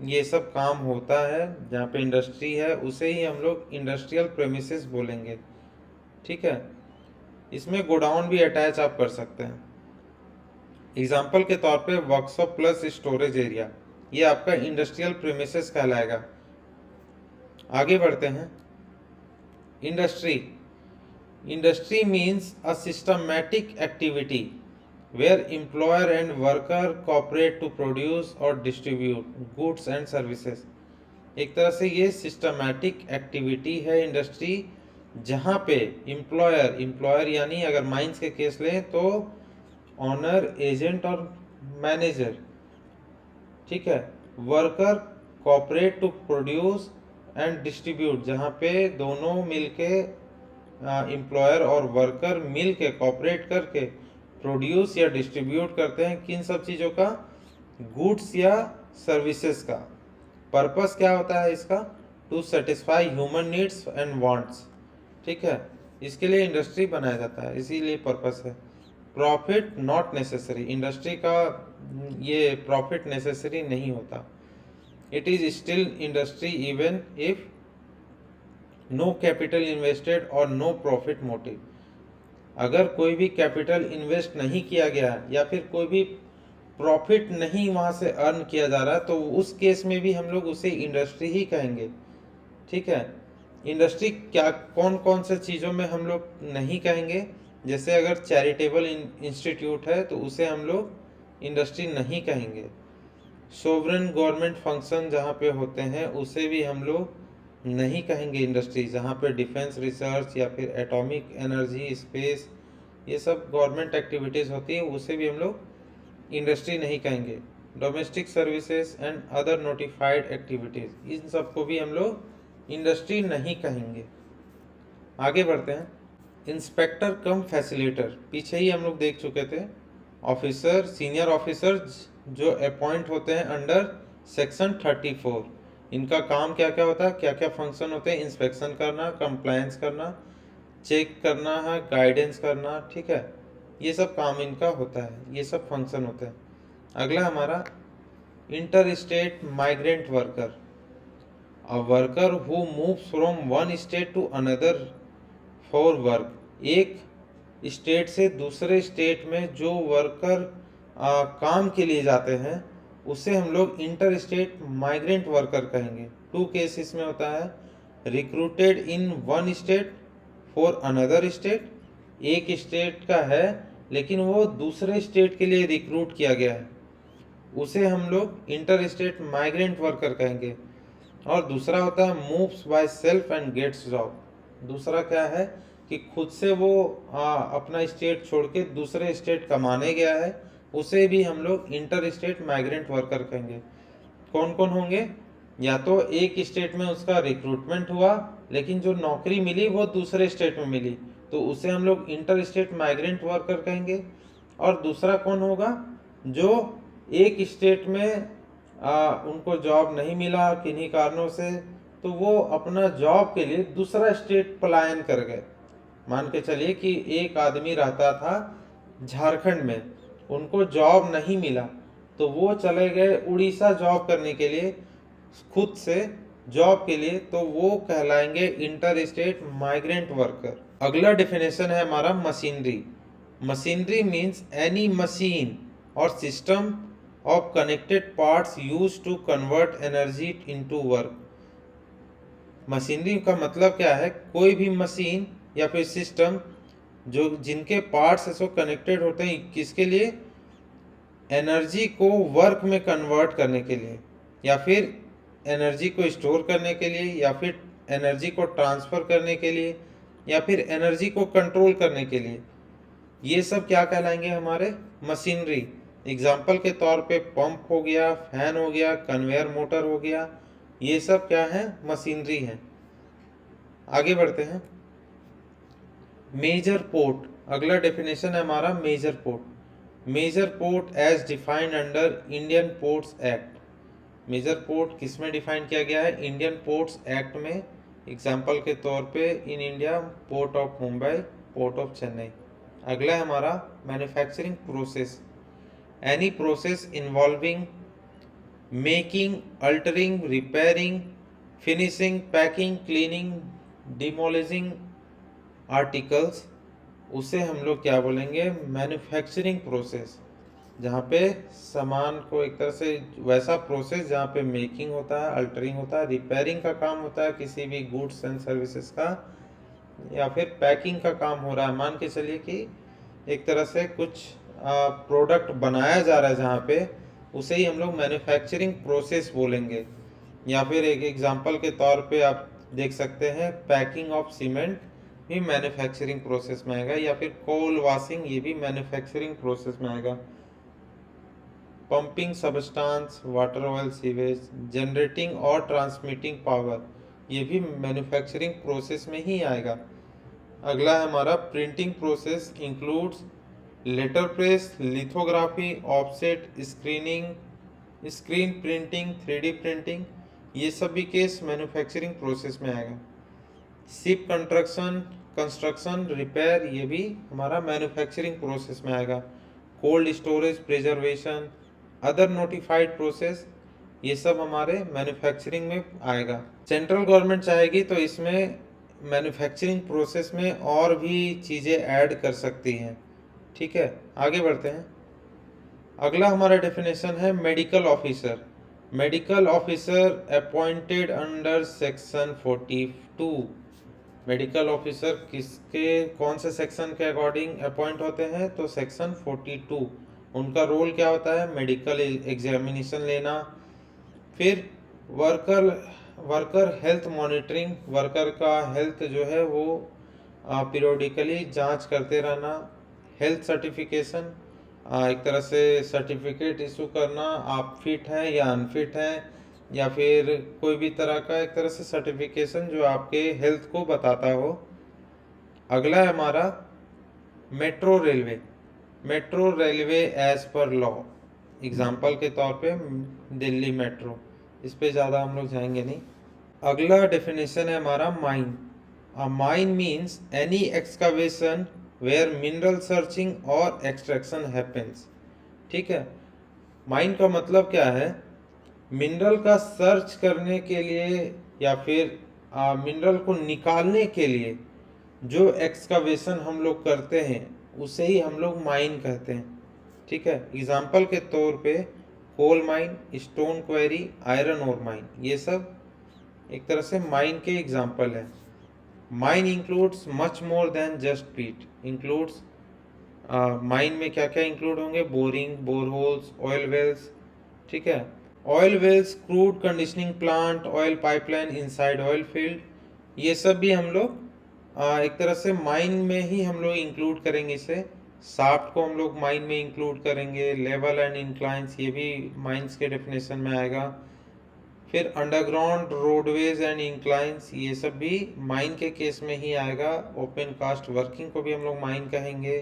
ये सब काम होता है, जहाँ पे इंडस्ट्री है उसे ही हम लोग इंडस्ट्रियल प्रेमिसेस बोलेंगे, ठीक है। इसमें गोडाउन भी अटैच आप कर सकते हैं। एग्जाम्पल के तौर पे वर्कशॉप प्लस स्टोरेज एरिया, ये आपका इंडस्ट्रियल प्रेमिसेस कहलाएगा। आगे बढ़ते हैं। Industry, industry means a systematic activity where employer and worker cooperate to produce or distribute goods and services। एक तरह से ये सिस्टमैटिक एक्टिविटी है इंडस्ट्री, जहाँ पे एम्प्लॉयर यानी अगर माइंस के केस लें तो ऑनर, एजेंट और मैनेजर, ठीक है। Worker cooperate to produce and distribute, जहाँ पे दोनों मिलके एम्प्लॉयर और वर्कर मिल के कॉपरेट करके प्रोड्यूस या डिस्ट्रीब्यूट करते हैं किन सब चीज़ों का? गुड्स या सर्विसेज का। पर्पस क्या होता है इसका? To satisfy human needs and wants, ठीक है, इसके लिए इंडस्ट्री बनाया जाता है, इसीलिए पर्पस है। प्रॉफिट नॉट नेसेसरी, इंडस्ट्री का ये प्रॉफिट नेसेसरी नहीं होता। It is still industry even if no capital invested और नो प्रॉफिट मोटिव। अगर कोई भी कैपिटल इन्वेस्ट नहीं किया गया या फिर कोई भी प्रॉफिट नहीं वहाँ से अर्न किया जा रहा, तो उस केस में भी हम लोग उसे इंडस्ट्री ही कहेंगे। ठीक है, इंडस्ट्री क्या कौन कौन से चीज़ों में हम लोग नहीं कहेंगे, जैसे अगर चैरिटेबल इंस्टीट्यूट है तो उसे हम लोग इंडस्ट्री नहीं कहेंगे। सोवरेन गवर्नमेंट फंक्शन जहाँ पे होते हैं उसे भी हम लोग नहीं कहेंगे इंडस्ट्री, जहाँ पे डिफेंस रिसर्च या फिर एटॉमिक एनर्जी, स्पेस, ये सब गवर्नमेंट एक्टिविटीज़ होती है, उसे भी हम लोग इंडस्ट्री नहीं कहेंगे। Domestic services and other notified activities, इन सबको भी हम लोग इंडस्ट्री नहीं कहेंगे। आगे बढ़ते हैं। इंस्पेक्टर कम फैसिलिटेटर, पीछे ही हम लोग देख चुके थे। ऑफिसर, सीनियर ऑफिसर जो अपॉइंट होते हैं अंडर सेक्शन 34, इनका काम क्या क्या होता है, क्या क्या फंक्शन होते हैं, इंस्पेक्शन करना, कंप्लायंस करना, चेक करना है, गाइडेंस करना। ठीक है, ये सब काम इनका होता है, ये सब फंक्शन होते हैं। अगला हमारा interstate migrant worker, a worker who moves from one state to another for work, एक स्टेट से दूसरे स्टेट में जो वर्कर काम के लिए जाते हैं उसे हम लोग इंटर स्टेट माइग्रेंट वर्कर कहेंगे। टू केसेस में होता है, recruited in one state for another state, एक स्टेट का है लेकिन वो दूसरे स्टेट के लिए रिक्रूट किया गया है, उसे हम लोग इंटर स्टेट माइग्रेंट वर्कर कहेंगे। और दूसरा होता है moves by self and gets job, दूसरा क्या है कि खुद से वो अपना स्टेट छोड़ के दूसरे स्टेट कमाने गया है, उसे भी हम लोग इंटर स्टेट माइग्रेंट वर्कर कहेंगे। कौन कौन होंगे, या तो एक स्टेट में उसका रिक्रूटमेंट हुआ लेकिन जो नौकरी मिली वो दूसरे स्टेट में मिली, तो उसे हम लोग इंटर स्टेट माइग्रेंट वर्कर कहेंगे। और दूसरा कौन होगा, जो एक स्टेट में उनको जॉब नहीं मिला किन्हीं कारणों से, तो वो अपना जॉब के लिए दूसरा स्टेट पलायन कर गए। मान के चलिए कि एक आदमी रहता था झारखंड में, उनको जॉब नहीं मिला तो वो चले गए उड़ीसा जॉब करने के लिए, खुद से जॉब के लिए, तो वो कहलाएंगे इंटर स्टेट माइग्रेंट वर्कर। अगला डेफिनेशन है हमारा machinery. Machinery means any machine और system of connected parts used to convert energy into work. Machinery का मतलब क्या है, कोई भी मशीन या फिर सिस्टम जो जिनके पार्ट्स ऐसे कनेक्टेड होते हैं, किसके लिए, एनर्जी को वर्क में कन्वर्ट करने के लिए, या फिर एनर्जी को स्टोर करने के लिए, या फिर एनर्जी को ट्रांसफ़र करने के लिए, या फिर एनर्जी को कंट्रोल करने के लिए, ये सब क्या कहलाएंगे, हमारे मशीनरी। एग्जाम्पल के तौर पे पंप हो गया, फैन हो गया, कन्वेयर मोटर हो गया, ये सब क्या है, मशीनरी है। आगे बढ़ते हैं। मेजर पोर्ट, अगला डेफिनेशन है हमारा major port. Major port as defined under Indian ports act. Major port किस में डिफाइन किया गया है, इंडियन पोर्ट्स एक्ट में। एग्जाम्पल के तौर पे in India port of Mumbai, port of Chennai. अगला है हमारा manufacturing process, any process involving making, altering, repairing, finishing, packing, cleaning, demolishing articles, उसे हम लोग क्या बोलेंगे, मैन्युफैक्चरिंग प्रोसेस। जहाँ पे सामान को एक तरह से वैसा प्रोसेस जहाँ पे मेकिंग होता है, अल्टरिंग होता है, रिपेयरिंग का काम होता है किसी भी गुड्स एंड सर्विसेज का, या फिर पैकिंग का काम हो रहा है। मान के चलिए कि एक तरह से कुछ प्रोडक्ट बनाया जा रहा है जहाँ पे, उसे ही हम लोग मैन्युफैक्चरिंग प्रोसेस बोलेंगे। या फिर एक एग्जांपल के तौर पे आप देख सकते हैं पैकिंग ऑफ सीमेंट भी मैन्युफैक्चरिंग प्रोसेस में आएगा, या फिर कोल वॉशिंग, ये भी मैन्युफैक्चरिंग प्रोसेस में आएगा। Pumping substance, water oil, sewage, generating और ट्रांसमिटिंग पावर, ये भी मैन्युफैक्चरिंग प्रोसेस में ही आएगा। अगला है हमारा printing process, includes letterpress, lithography, offset, screening, screen printing, 3D printing, ये सब भी केस मैन्युफैक्चरिंग प्रोसेस में आएगा। शिप कंस्ट्रक्शन, रिपेयर, ये भी हमारा मैन्युफैक्चरिंग प्रोसेस में आएगा। Cold storage, preservation, other notified process, ये सब हमारे मैन्युफैक्चरिंग में आएगा। सेंट्रल गवर्नमेंट चाहेगी तो इसमें मैन्युफैक्चरिंग प्रोसेस में और भी चीज़ें ऐड कर सकती हैं। ठीक है, आगे बढ़ते हैं। अगला हमारा डेफिनेशन है medical officer. Medical officer appointed under section 42। Medical officer किसके कौन से सेक्शन के अकॉर्डिंग अपॉइंट होते हैं? तो सेक्शन 42। उनका रोल क्या होता है? मेडिकल एग्जामिनेशन लेना। फिर worker worker health monitoring, worker का हेल्थ जो है वो पीरियोडिकली जांच करते रहना। हेल्थ सर्टिफिकेशन, एक तरह से सर्टिफिकेट इशू करना, आप फिट हैं या अनफिट हैं, या फिर कोई भी तरह का एक तरह से सर्टिफिकेशन जो आपके हेल्थ को बताता हो। अगला है हमारा metro railway. Metro railway as per law, example के तौर पे दिल्ली मेट्रो, इस पे ज़्यादा हम लोग जाएंगे नहीं। अगला डेफिनेशन है हमारा mine. A mine means any excavation where mineral searching और extraction happens। ठीक है, माइन का मतलब क्या है? मिनरल का सर्च करने के लिए या फिर मिनरल को निकालने के लिए जो एक्सकावेशन हम लोग करते हैं उसे ही हम लोग माइन कहते हैं। ठीक है, एग्जाम्पल के तौर पे coal mine, stone quarry, iron ore mine, ये सब एक तरह से माइन के एग्जाम्पल है। Mine includes much more than just pit. Includes mine में क्या क्या इंक्लूड होंगे? Boring, boreholes, oil wells. ठीक है, oil wells, crude conditioning plant, oil pipeline inside oil field, ये सब भी हम लोग एक तरह से माइन में ही हम लोग इंक्लूड करेंगे इसे। शाफ्ट को हम लोग माइन में इंक्लूड करेंगे। लेवल एंड इंक्लाइंस, ये भी माइंस के डेफिनेशन में आएगा। फिर अंडरग्राउंड रोडवेज एंड इंक्लाइंस, ये सब भी माइन के केस में ही आएगा। ओपन कास्ट वर्किंग को भी हम लोग माइन कहेंगे।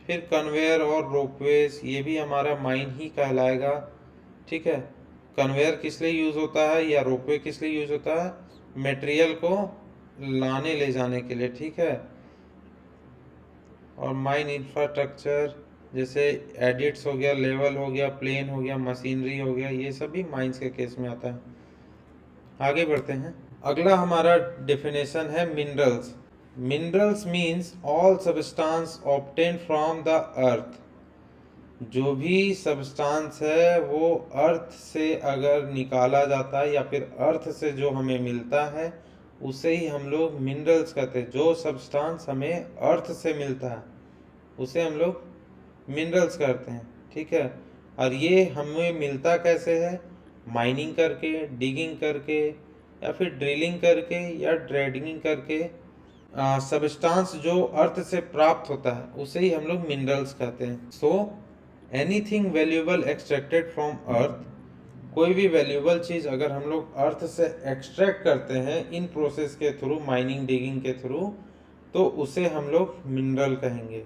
फिर कन्वेयर और रोपवेज, ये भी हमारा माइन ही कहलाएगा। ठीक है, कन्वेयर किस लिए यूज़ होता है या रोपवे किस लिए यूज़ होता है? मटेरियल को लाने ले जाने के लिए। ठीक है, और माइन इंफ्रास्ट्रक्चर जैसे एडिट्स हो गया, लेवल हो गया, प्लेन हो गया, मशीनरी हो गया, ये सब भी माइंस के केस में आता है। आगे बढ़ते हैं। अगला हमारा डेफिनेशन है minerals. Minerals means all substance obtain from the earth. जो भी सब्सटेंस है वो अर्थ से अगर निकाला जाता है या फिर अर्थ से जो हमें मिलता है उसे ही हम लोग मिनरल्स कहते हैं। जो सब्सटेंस हमें अर्थ से मिलता है उसे हम लोग मिनरल्स करते हैं। ठीक है, और ये हमें मिलता कैसे है? माइनिंग करके, डिगिंग करके, या फिर ड्रिलिंग करके या ड्रेडिंग करके। सब्सटेंस जो अर्थ से प्राप्त होता है उसे ही हम लोग मिनरल्स कहते हैं। So anything valuable extracted from earth, कोई भी वैल्यूएबल चीज़ अगर हम लोग अर्थ से एक्सट्रैक्ट करते हैं इन प्रोसेस के थ्रू, माइनिंग डिगिंग के थ्रू, तो उसे हम लोग मिनरल कहेंगे।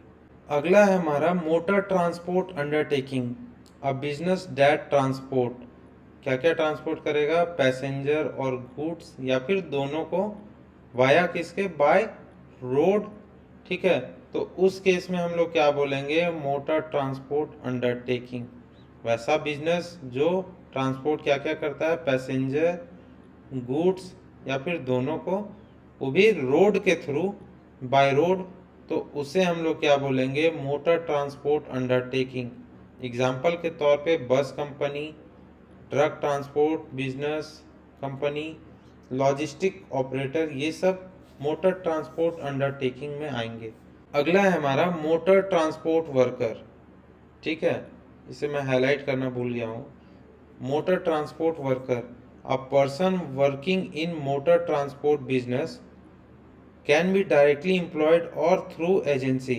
अगला है हमारा motor transport undertaking. A business that transport, क्या क्या ट्रांसपोर्ट करेगा? पैसेंजर और गुड्स, या फिर दोनों को वाया किसके? By road. ठीक है, तो उस केस में हम लोग क्या बोलेंगे? Motor transport undertaking. वैसा बिजनेस जो ट्रांसपोर्ट क्या क्या करता है? पैसेंजर, गुड्स, या फिर दोनों को, वो भी रोड के थ्रू, बाय रोड, तो उसे हम लोग क्या बोलेंगे? Motor transport undertaking. एग्जाम्पल के तौर पे बस company, truck transport business company, logistic operator, ये सब मोटर ट्रांसपोर्ट अंडरटेकिंग में आएंगे। अगला है हमारा मोटर ट्रांसपोर्ट वर्कर। ठीक है, इसे मैं हाईलाइट करना भूल गया हूँ। Motor transport worker, a person working in motor transport business can be directly employed और थ्रू एजेंसी।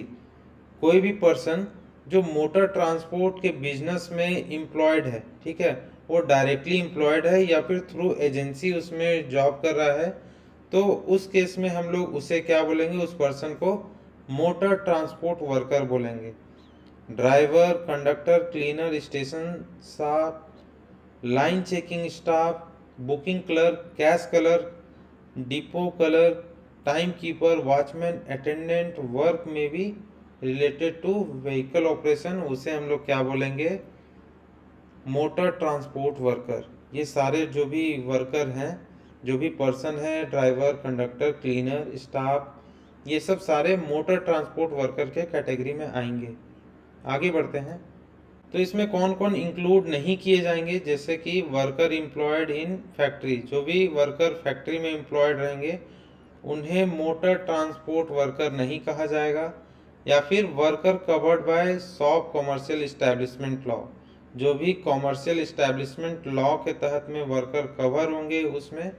कोई भी पर्सन जो मोटर ट्रांसपोर्ट के बिजनेस में एम्प्लॉयड है, ठीक है, वो डायरेक्टली एम्प्लॉयड है या फिर थ्रू एजेंसी उसमें जॉब कर रहा है, तो उस केस में हम लोग उसे क्या बोलेंगे? उस पर्सन को मोटर ट्रांसपोर्ट वर्कर बोलेंगे। Driver, conductor, cleaner, station staff, line checking staff, booking clerk, cash colour, depot colour, time keeper, watchman, attendant, work में भी रिलेटेड टू व्हीकल ऑपरेशन, उसे हम लोग क्या बोलेंगे? Motor transport worker. ये सारे जो भी वर्कर हैं, जो भी पर्सन है, ड्राइवर, कंडक्टर, क्लीनर, स्टाफ, ये सब सारे मोटर ट्रांसपोर्ट वर्कर के कैटेगरी में आएंगे। आगे बढ़ते हैं। तो इसमें कौन कौन इंक्लूड नहीं किए जाएंगे, जैसे कि वर्कर एम्प्लॉयड इन फैक्ट्री, जो भी वर्कर फैक्ट्री में एम्प्लॉयड रहेंगे उन्हें मोटर ट्रांसपोर्ट वर्कर नहीं कहा जाएगा, या फिर worker covered by shop commercial establishment law, जो भी कॉमर्शियल इस्टेब्लिशमेंट लॉ के तहत में वर्कर कवर होंगे उसमें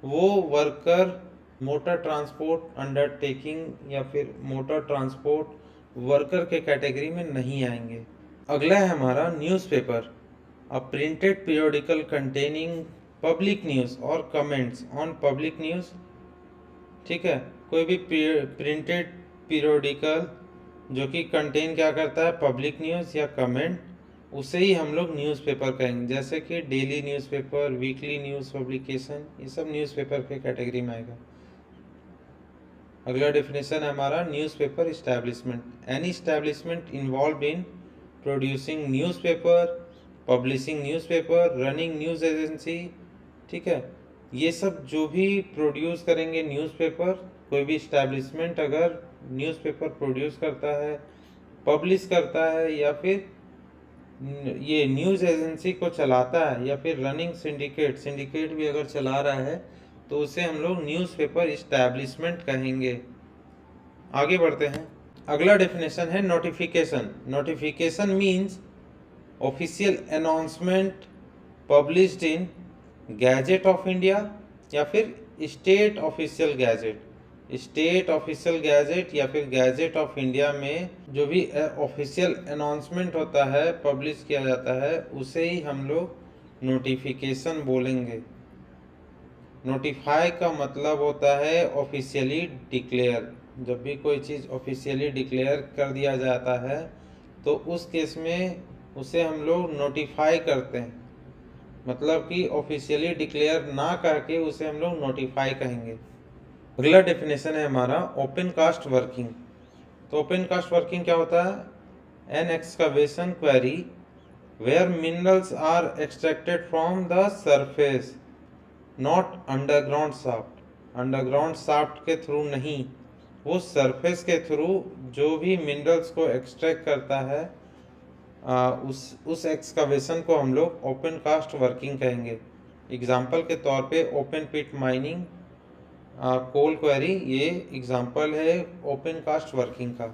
वो वर्कर मोटर ट्रांसपोर्ट अंडरटेकिंग या फिर मोटर ट्रांसपोर्ट वर्कर के कैटेगरी में नहीं आएंगे। अगला है हमारा न्यूज़पेपर, अ printed periodical containing public news और कमेंट्स ऑन पब्लिक न्यूज़। ठीक है, कोई भी प्रिंटेड पीरियोडिकल जो कि कंटेन क्या करता है, पब्लिक न्यूज़ या कमेंट, उसे ही हम लोग न्यूज़पेपर कहेंगे, जैसे कि daily newspaper, weekly news publication, ये सब न्यूज़पेपर के कैटेगरी में आएगा। अगला डेफिनेशन है हमारा newspaper establishment, any establishment involve in producing newspaper, publishing newspaper, running news agency. ठीक है, ये सब जो भी प्रोड्यूस करेंगे न्यूज़पेपर, कोई भी इस्टेब्लिशमेंट अगर न्यूज़पेपर प्रोड्यूस करता है, पब्लिश करता है, या फिर ये न्यूज़ एजेंसी को चलाता है, या फिर रनिंग सिंडिकेट भी अगर चला रहा है, तो उसे हम लोग न्यूज़पेपर इस्टेब्लिशमेंट कहेंगे। आगे बढ़ते हैं। अगला डेफिनेशन है notification. Notification means official announcement published in gadget of India या फिर state official gazette. State official gazette या फिर गैजेट ऑफ इंडिया में जो भी ऑफिशियल अनाउंसमेंट होता है, पब्लिश किया जाता है, उसे ही हम लोग नोटिफिकेशन बोलेंगे। नोटिफाई का मतलब होता है ऑफिशियली डिक्लेयर। जब भी कोई चीज़ ऑफिशियली डिक्लेयर कर दिया जाता है तो उस केस में उसे हम लोग नोटिफाई करते हैं, मतलब कि ऑफिशियली डिक्लेयर ना करके उसे हम लोग नोटिफाई कहेंगे। अगला डेफिनेशन है हमारा ओपन कास्ट वर्किंग। तो ओपन कास्ट वर्किंग क्या होता है, an excavation quarry where minerals are extracted from the surface not underground shaft. Underground shaft के थ्रू नहीं, वो सरफेस के थ्रू जो भी मिनरल्स को एक्सट्रैक्ट करता है उस एक्सकवेशन को हम लोग ओपन कास्ट वर्किंग कहेंगे। एग्जाम्पल के तौर पे ओपन पिट माइनिंग, कोल क्वेरी, ये एग्जाम्पल है ओपन कास्ट वर्किंग का।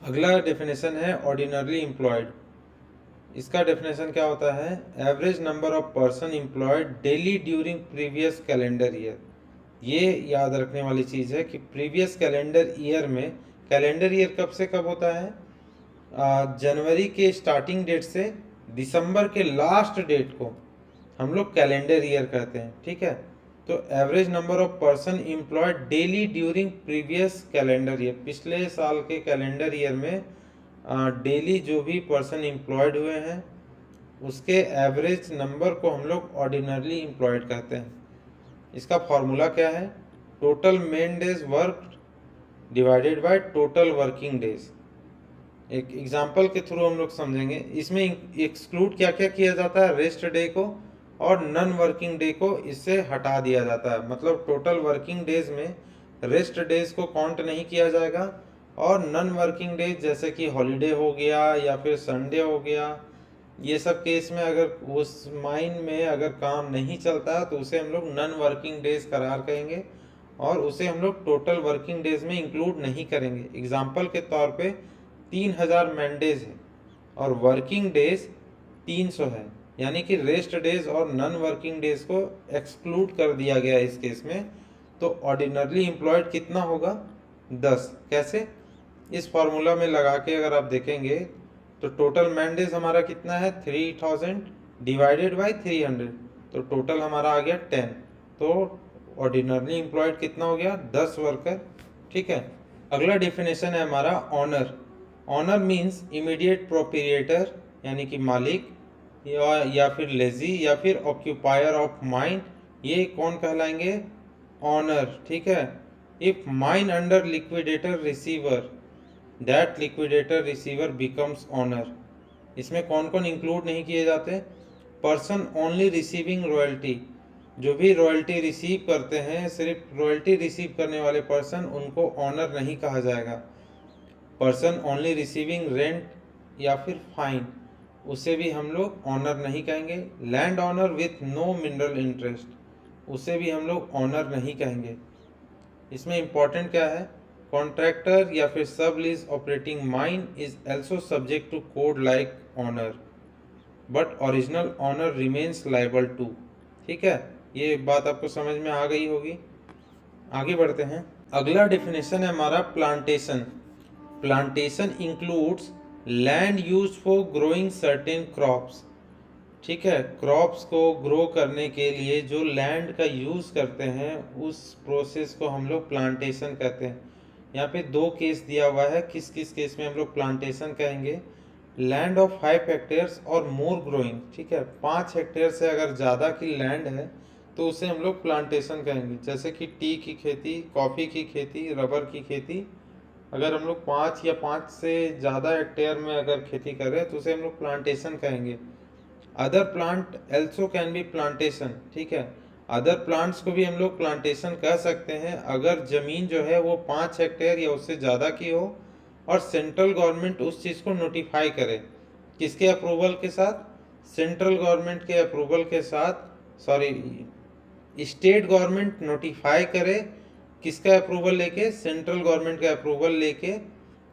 अगला डेफिनेशन है ऑर्डिनरली एम्प्लॉयड। इसका डेफिनेशन क्या होता है, average number of person employed daily during previous calendar year. ये याद रखने वाली चीज़ है कि प्रीवियस कैलेंडर ईयर में, कैलेंडर ईयर कब से कब होता है, जनवरी के स्टार्टिंग डेट से दिसंबर के लास्ट डेट को हम लोग कैलेंडर ईयर कहते हैं। ठीक है, तो average number of person employed daily during previous calendar year, पिछले साल के कैलेंडर ईयर में डेली जो भी पर्सन एम्प्लॉयड हुए हैं उसके एवरेज नंबर को हम लोग ऑर्डिनरली एम्प्लॉयड कहते हैं। इसका फॉर्मूला क्या है, total main days work divided by total working days. एक एग्जांपल के थ्रू हम लोग समझेंगे। इसमें एक्सक्लूड क्या क्या किया जाता है, रेस्ट डे को और नॉन वर्किंग डे को इससे हटा दिया जाता है। मतलब टोटल वर्किंग डेज में रेस्ट डेज को काउंट नहीं किया जाएगा, और नॉन वर्किंग डेज जैसे कि हॉलीडे हो गया या फिर संडे हो गया, ये सब केस में अगर उस माइन में अगर काम नहीं चलता है तो उसे हम लोग नॉन वर्किंग डेज करार कहेंगे, और उसे हम लोग टोटल वर्किंग डेज में इंक्लूड नहीं करेंगे। एग्जाम्पल के तौर पे 3000 मैंडेज है और वर्किंग डेज 300 है, यानी कि रेस्ट डेज और नॉन वर्किंग डेज को एक्सक्लूड कर दिया गया इस केस में। तो ऑर्डिनरली एम्प्लॉयड कितना होगा, 10। कैसे, इस फॉर्मूला में लगा के अगर आप देखेंगे तो टोटल मैंडेज हमारा कितना है, 3000 डिवाइडेड बाई 300, तो टोटल हमारा आ गया 10। तो ऑर्डिनरली एम्प्लॉयड कितना हो गया, 10 वर्कर। ठीक है, अगला डेफिनेशन है हमारा owner. Owner means immediate proprietor यानी कि मालिक, या फिर लेजी, या फिर ऑक्यूपायर ऑफ माइन, ये कौन कहलाएंगे, ऑनर। ठीक है, if mine under liquidator receiver that liquidator receiver becomes owner. इसमें कौन कौन इंक्लूड नहीं किए जाते, पर्सन ओनली रिसीविंग रॉयल्टी, जो भी रॉयल्टी रिसीव करते हैं, सिर्फ रॉयल्टी रिसीव करने वाले पर्सन, उनको ऑनर नहीं कहा जाएगा। पर्सन ओनली रिसीविंग रेंट या फिर फाइन, उसे भी हम लोग ऑनर नहीं कहेंगे। Land owner with no mineral interest, उसे भी हम लोग ऑनर नहीं कहेंगे। इसमें इंपॉर्टेंट क्या है, कॉन्ट्रैक्टर या फिर sublease operating mine is also subject to code like owner but original owner remains liable to. ठीक है, ये बात आपको समझ में आ गई होगी। आगे बढ़ते हैं। अगला डेफिनेशन है हमारा plantation. Plantation includes land use for growing certain crops. ठीक है, क्रॉप्स को ग्रो करने के लिए जो लैंड का यूज़ करते हैं उस प्रोसेस को हम लोग प्लांटेशन कहते हैं। यहाँ पे दो केस दिया हुआ है, किस किस केस में हम लोग प्लांटेशन कहेंगे। लैंड ऑफ 5 हेक्टेयर्स और मोर ग्रोइंग, ठीक है, 5 हेक्टेयर से अगर ज़्यादा की लैंड है तो उसे हम लोग प्लांटेशन कहेंगे। जैसे कि टी की खेती, कॉफ़ी की खेती, रबर की खेती, अगर हम लोग 5 या 5 से ज़्यादा हेक्टेयर में अगर खेती करें तो उसे हम लोग प्लांटेशन कहेंगे। Other plant also can be plantation. ठीक है, अदर प्लांट्स को भी हम लोग प्लांटेशन कह सकते हैं अगर ज़मीन जो है वो 5 हेक्टेयर या उससे ज़्यादा की हो और सेंट्रल गवर्नमेंट उस चीज़ को नोटिफाई करे। किसके अप्रूवल के साथ, सेंट्रल गवर्नमेंट के अप्रूवल के साथ, सॉरी स्टेट गवर्नमेंट नोटिफाई करे। किसका अप्रूवल लेके, सेंट्रल गवर्नमेंट का अप्रूवल लेके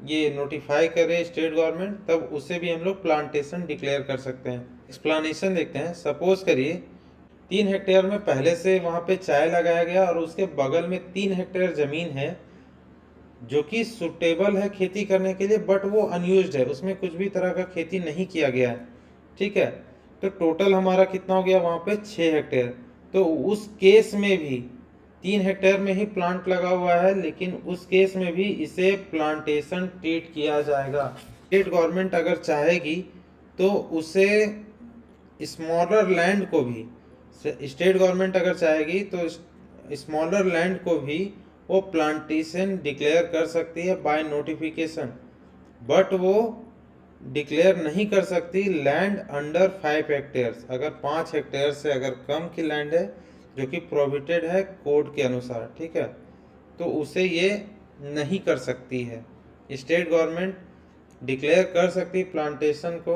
ये नोटिफाई करे स्टेट गवर्नमेंट, तब उसे भी हम लोग प्लांटेशन डिक्लेयर कर सकते हैं। एक्सप्लानेशन देखते हैं। सपोज करिए 3 हेक्टेयर में पहले से वहाँ पे चाय लगाया गया और उसके बगल में 3 हेक्टेयर ज़मीन है जो कि सुटेबल है खेती करने के लिए, बट वो अनयूज्ड है, उसमें कुछ भी तरह का खेती नहीं किया गया है। ठीक है, तो टोटल हमारा कितना हो गया वहाँ पे 6 हेक्टेयर। तो उस केस में भी 3 हेक्टेयर में ही प्लांट लगा हुआ है, लेकिन उस केस में भी इसे प्लांटेशन ट्रीट किया जाएगा। स्टेट गवर्नमेंट अगर चाहेगी तो उसे स्मॉलर लैंड को भी, स्टेट गवर्नमेंट अगर चाहेगी तो स्मॉलर लैंड को भी वो प्लांटेशन डिक्लेयर कर सकती है बाय नोटिफिकेशन, बट वो डिक्लेयर नहीं कर सकती लैंड अंडर 5 हेक्टेयर्स। अगर 5 हेक्टेयर से अगर कम की लैंड है जो कि प्रोहिबिटेड है कोड के अनुसार, ठीक है, तो उसे ये नहीं कर सकती है। स्टेट गवर्नमेंट डिक्लेयर कर सकती प्लांटेशन को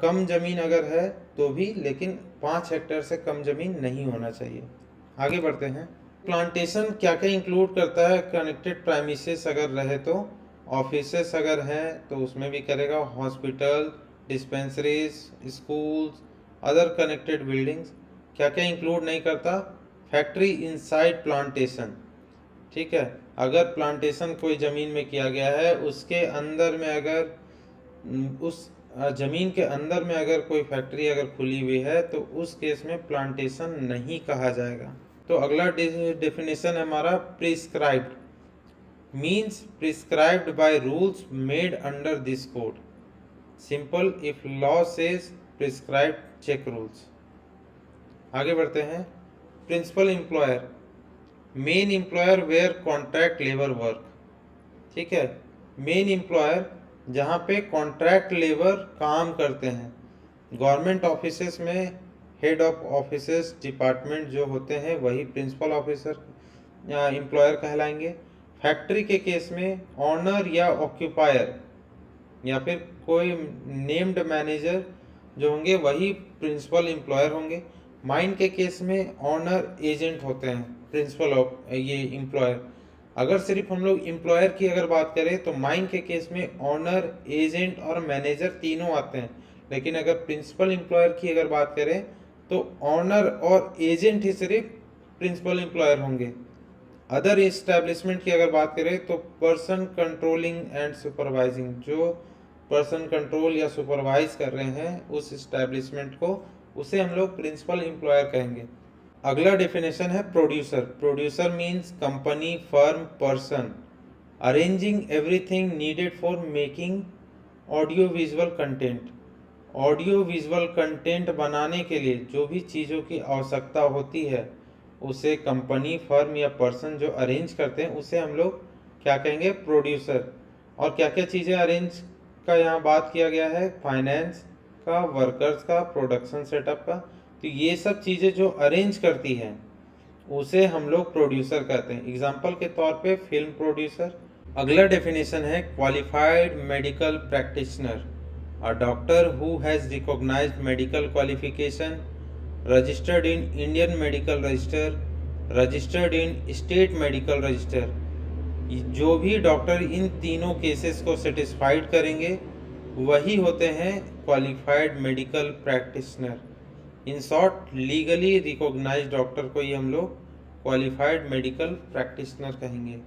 कम ज़मीन अगर है तो भी, लेकिन 5 हेक्टेयर से कम ज़मीन नहीं होना चाहिए। आगे बढ़ते हैं। प्लांटेशन क्या क्या इंक्लूड करता है, कनेक्टेड प्राइमिसेस अगर रहे तो, ऑफिसेस अगर हैं तो उसमें भी करेगा, hospital, dispensaries, schools, other connected buildings. क्या क्या इंक्लूड नहीं करता, फैक्ट्री इनसाइड प्लांटेशन। ठीक है, अगर प्लांटेशन कोई ज़मीन में किया गया है उसके अंदर में अगर उस ज़मीन के अंदर में अगर कोई फैक्ट्री अगर खुली हुई है तो उस केस में प्लांटेशन नहीं कहा जाएगा। तो अगला डेफिनेशन है हमारा prescribed, means prescribed by rules made under this code. Simple, if law says prescribed check rules. आगे बढ़ते हैं। Principal employer, main employer where contract labour work. ठीक है, मेन एम्प्लॉयर जहाँ पे कॉन्ट्रैक्ट लेबर काम करते हैं। गवर्नमेंट ऑफिसेस में हेड ऑफ ऑफिसेस डिपार्टमेंट जो होते हैं वही प्रिंसिपल ऑफिसर या एम्प्लॉयर कहलाएंगे। फैक्ट्री के केस में ऑनर या ऑक्यूपायर या फिर कोई नेम्ड मैनेजर जो होंगे वही प्रिंसिपल एम्प्लॉयर होंगे। माइन के केस में ऑनर एजेंट होते हैं प्रिंसिपल ऑफ ये एम्प्लॉयर। अगर सिर्फ हम लोग एम्प्लॉयर की अगर बात करें तो माइन के केस में ऑनर, एजेंट और मैनेजर तीनों आते हैं, लेकिन अगर प्रिंसिपल एम्प्लॉयर की अगर बात करें तो ऑनर और एजेंट ही सिर्फ प्रिंसिपल एम्प्लॉयर होंगे। अदर एस्टैब्लिशमेंट की अगर बात करें तो पर्सन कंट्रोलिंग एंड सुपरवाइजिंग, जो पर्सन कंट्रोल या सुपरवाइज कर रहे हैं उस एस्टैब्लिशमेंट को, उसे हम लोग प्रिंसिपल एम्प्लॉयर कहेंगे। अगला डेफिनेशन है producer. Producer means company, firm, person arranging everything needed for making audio visual content. Audio visual content बनाने के लिए जो भी चीज़ों की आवश्यकता होती है उसे कंपनी, फर्म या पर्सन जो अरेंज करते हैं उसे हम लोग क्या कहेंगे, प्रोड्यूसर। और क्या क्या चीज़ें अरेंज का यहाँ बात किया गया है, फाइनेंस का, वर्कर्स का, प्रोडक्शन सेटअप का। तो ये सब चीज़ें जो अरेंज करती हैं उसे हम लोग प्रोड्यूसर कहते हैं। एग्जाम्पल के तौर पे फिल्म प्रोड्यूसर। अगला डेफिनेशन है qualified medical practitioner, a doctor who has recognised medical qualification, registered in Indian medical register, registered in state medical register. जो भी डॉक्टर इन तीनों केसेस को सेटिस्फाइड करेंगे वही होते हैं qualified medical practitioner. In short legally recognised doctor को ही हम लोग क्वालिफाइड मेडिकल प्रैक्टिशनर कहेंगे।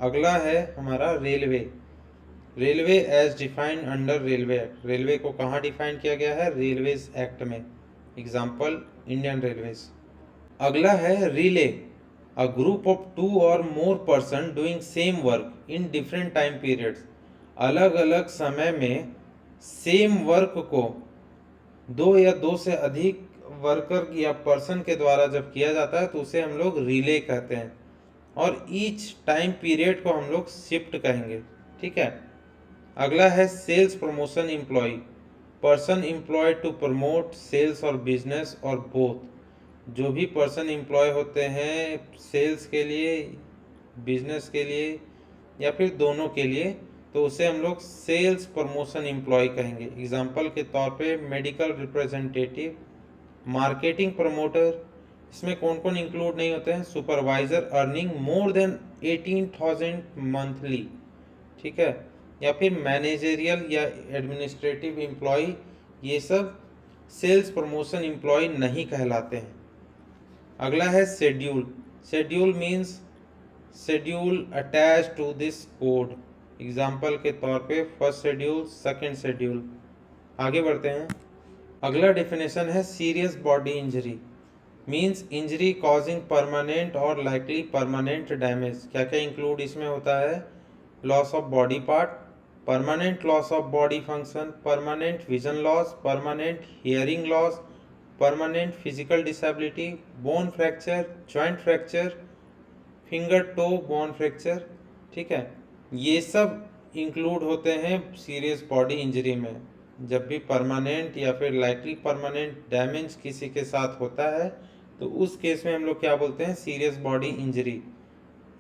अगला है हमारा railway. Railway as defined under railway act. Railway को कहाँ डिफाइन किया गया है? रेलवेज एक्ट में। Example Indian railways. अगला है रिले, अ ग्रुप ऑफ 2 और more person doing same work in different time periods. अलग अलग समय में सेम वर्क को 2 या 2 से अधिक वर्कर या पर्सन के द्वारा जब किया जाता है तो उसे हम लोग रिले कहते हैं, और ईच टाइम पीरियड को हम लोग शिफ्ट कहेंगे। ठीक है। अगला है sales promotion employ, person employed to promote sales और बिजनेस और बोथ। जो भी पर्सन एम्प्लॉय होते हैं सेल्स के लिए, बिजनेस के लिए या फिर दोनों के लिए, तो उसे हम लोग सेल्स प्रमोशन एम्प्लॉय कहेंगे। एग्जाम्पल के तौर पे मेडिकल रिप्रेजेंटेटिव, मार्केटिंग प्रमोटर, इसमें कौन कौन इंक्लूड नहीं होते हैं? Supervisor earning more than 18,000 monthly. ठीक है। या फिर मैनेजरियल या एडमिनिस्ट्रेटिव एम्प्लॉय, ये सब सेल्स प्रमोशन एम्प्लॉय नहीं कहलाते हैं। अगला है schedule. Schedule means schedule attach to this code. Example के तौर पे फर्स्ट शेड्यूल, सेकेंड शेड्यूल। आगे बढ़ते हैं। अगला डेफिनेशन है serious body injury, means injury causing permanent और लाइकली परमानेंट डैमेज। क्या क्या इंक्लूड इसमें होता है? Loss of body part, permanent loss of body function, permanent vision loss, permanent hearing loss, permanent physical disability, bone fracture, joint fracture, finger toe bone fracture. ठीक है। ये सब इंक्लूड होते हैं सीरियस बॉडी इंजरी में। जब भी परमानेंट या फिर लाइकली परमानेंट डैमेज किसी के साथ होता है तो उस केस में हम लोग क्या बोलते हैं? Serious body injury.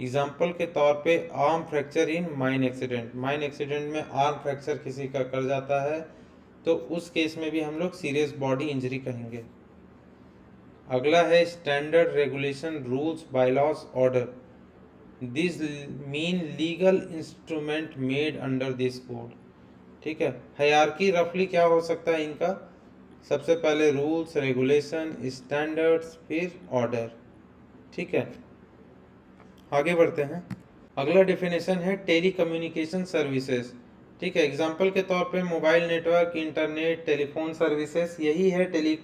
एग्जाम्पल के तौर पे arm fracture in mine accident. Mine accident में आर्म फ्रैक्चर किसी का कर जाता है तो उस केस में भी हम लोग सीरियस बॉडी इंजरी कहेंगे। अगला है standard regulation rules bylaws order, this mean legal instrument made under this code. ठीक है। हायरार्की रफली क्या हो सकता है इनका? सबसे पहले रूल्स, रेगुलेशन, स्टैंडर्ड्स, फिर ऑर्डर। ठीक है। आगे बढ़ते हैं। अगला डेफिनेशन है टेली कम्युनिकेशन सर्विसेज। ठीक है। एग्जाम्पल के तौर पे mobile network, internet, telephone services, यही है टेली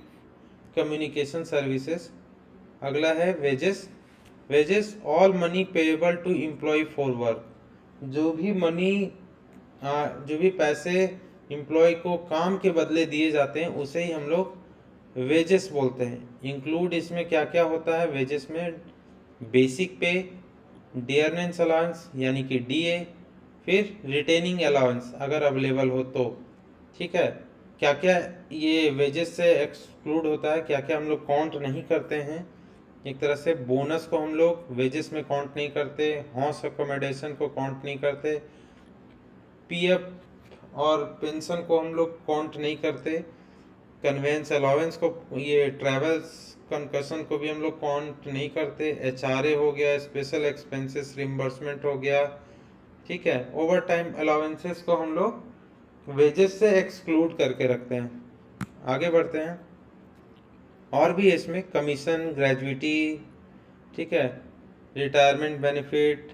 कम्युनिकेशन सर्विसेज। अगला है wages. Wages all money payable to employ for work. जो भी पैसे एम्प्लॉय को काम के बदले दिए जाते हैं उसे ही हम लोग वेजेस बोलते हैं। इंक्लूड इसमें क्या क्या होता है वेजेस में? बेसिक पे, डियरनेंस अलाउंस यानी कि डीए, फिर रिटेनिंग अलाउंस अगर अवेलेबल हो तो। ठीक है। क्या क्या ये वेजेस से एक्सक्लूड होता है, क्या क्या हम लोग काउंट नहीं करते हैं? एक तरह से बोनस को हम लोग वेजेस में काउंट नहीं करते, हाउस अकोमोडेशन को काउंट नहीं करते, पीएफ और पेंशन को हम लोग काउंट नहीं करते, कन्वेंस अलाउंस को, ये ट्रैवल्स कंकशन को भी हम लोग काउंट नहीं करते, एचआरए हो गया, स्पेशल एक्सपेंसेस रिम्बर्समेंट हो गया। ठीक है। ओवर टाइम अलाउंसेस को हम लोग वेजेस से एक्सक्लूड करके रखते हैं। आगे बढ़ते हैं। और भी इसमें कमीशन, ग्रेजुइटी, ठीक है, रिटायरमेंट बेनिफिट,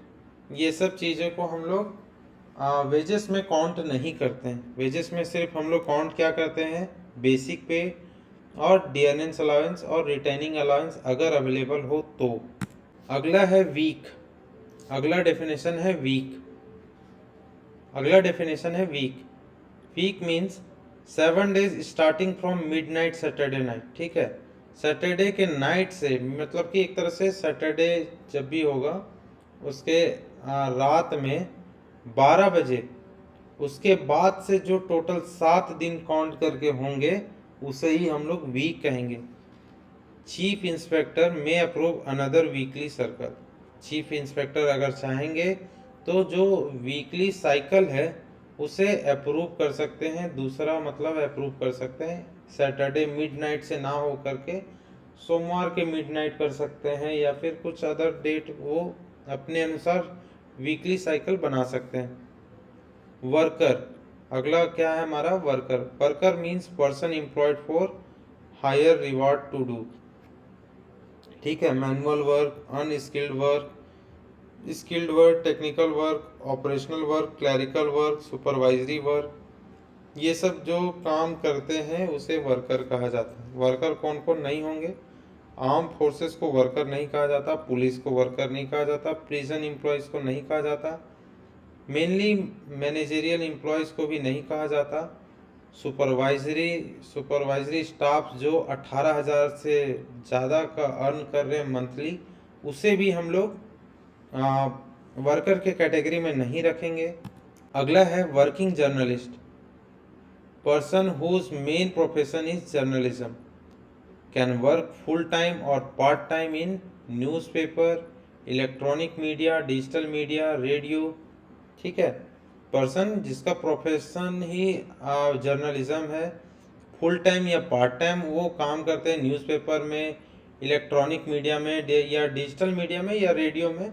ये सब चीज़ों को हम लोग वेजेस में काउंट नहीं करते हैं। वेजेस में सिर्फ हम लोग काउंट क्या करते हैं? बेसिक पे और डियरनेंस अलाउंस और रिटेनिंग अलाउंस अगर अवेलेबल हो तो। अगला है वीक। अगला डेफिनेशन है week. Week means 7 days starting from midnight Saturday night. ठीक है। सैटरडे के नाइट से, मतलब कि एक तरह से सैटरडे जब भी होगा उसके रात में 12 बजे, उसके बाद से जो टोटल 7 दिन काउंट करके होंगे उसे ही हम लोग वीक कहेंगे। Chief inspector may approve another weekly circle. Chief inspector अगर चाहेंगे तो जो वीकली साइकिल है उसे अप्रूव कर सकते हैं। दूसरा मतलब अप्रूव कर सकते हैं सैटरडे मिडनाइट से ना हो करके सोमवार के मिडनाइट कर सकते हैं, या फिर कुछ अदर डेट वो अपने अनुसार वीकली साइकिल बना सकते हैं। वर्कर, अगला क्या है हमारा worker. Worker means person employed for hire reward to do. ठीक है, manual work, unskilled work, skilled work, technical work, operational work, clerical work, supervisory work, ये सब जो काम करते हैं उसे वर्कर कहा जाता है। वर्कर कौन कौन नहीं होंगे? आर्म फोर्सेस को वर्कर नहीं कहा जाता, पुलिस को वर्कर नहीं कहा जाता, प्रिजन एम्प्लॉयज़ को नहीं कहा जाता, मेनली मैनेजरियल एम्प्लॉयज़ को भी नहीं कहा जाता, सुपरवाइजरी स्टाफ जो 18,000 से ज़्यादा का अर्न कर रहे हैं मंथली, उसे भी हम लोग वर्कर के कैटेगरी में नहीं रखेंगे। अगला है working journalist, person whose main profession is journalism, can work full time और part time in newspaper, electronic media, digital media, radio. ठीक है, पर्सन जिसका प्रोफेशन ही जर्नलिज्म है, फुल टाइम या पार्ट टाइम वो काम करते हैं न्यूज़पेपर में, इलेक्ट्रॉनिक मीडिया में या डिजिटल मीडिया में या रेडियो में,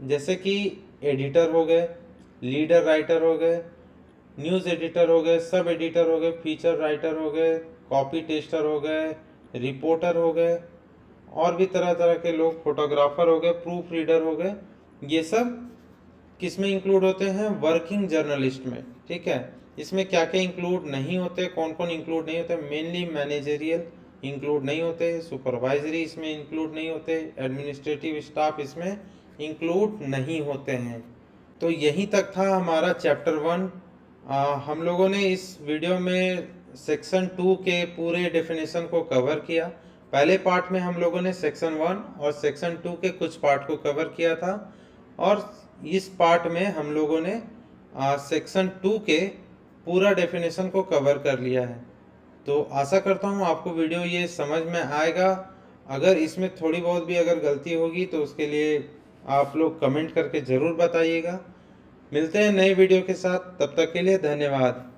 जैसे कि एडिटर हो गए, लीडर राइटर हो गए, न्यूज़ एडिटर हो गए, सब एडिटर हो गए, फीचर राइटर हो गए, कॉपी टेस्टर हो गए, रिपोर्टर हो गए, और भी तरह तरह के लोग, फोटोग्राफर हो गए, प्रूफ रीडर हो गए। ये सब किस में इंक्लूड होते हैं? वर्किंग जर्नलिस्ट में। ठीक है, इसमें क्या क्या इंक्लूड नहीं होते, कौन कौन इंक्लूड नहीं होते? मेनली मैनेजरियल इंक्लूड नहीं होते, सुपरवाइजरी इसमें इंक्लूड नहीं होते, एडमिनिस्ट्रेटिव स्टाफ इसमें इंक्लूड नहीं होते हैं। तो यहीं तक था हमारा चैप्टर 1। हम लोगों ने इस वीडियो में सेक्शन 2 के पूरे डेफिनेशन को कवर किया। पहले पार्ट में हम लोगों ने सेक्शन 1 और सेक्शन 2 के कुछ पार्ट को कवर किया था, और इस पार्ट में हम लोगों ने सेक्शन 2 के पूरा डेफिनेशन को कवर कर लिया है। तो आशा करता हूँ आपको वीडियो ये समझ में आएगा। अगर इसमें थोड़ी बहुत भी अगर गलती होगी तो उसके लिए आप लोग कमेंट करके ज़रूर बताइएगा। मिलते हैं नए वीडियो के साथ, तब तक के लिए धन्यवाद।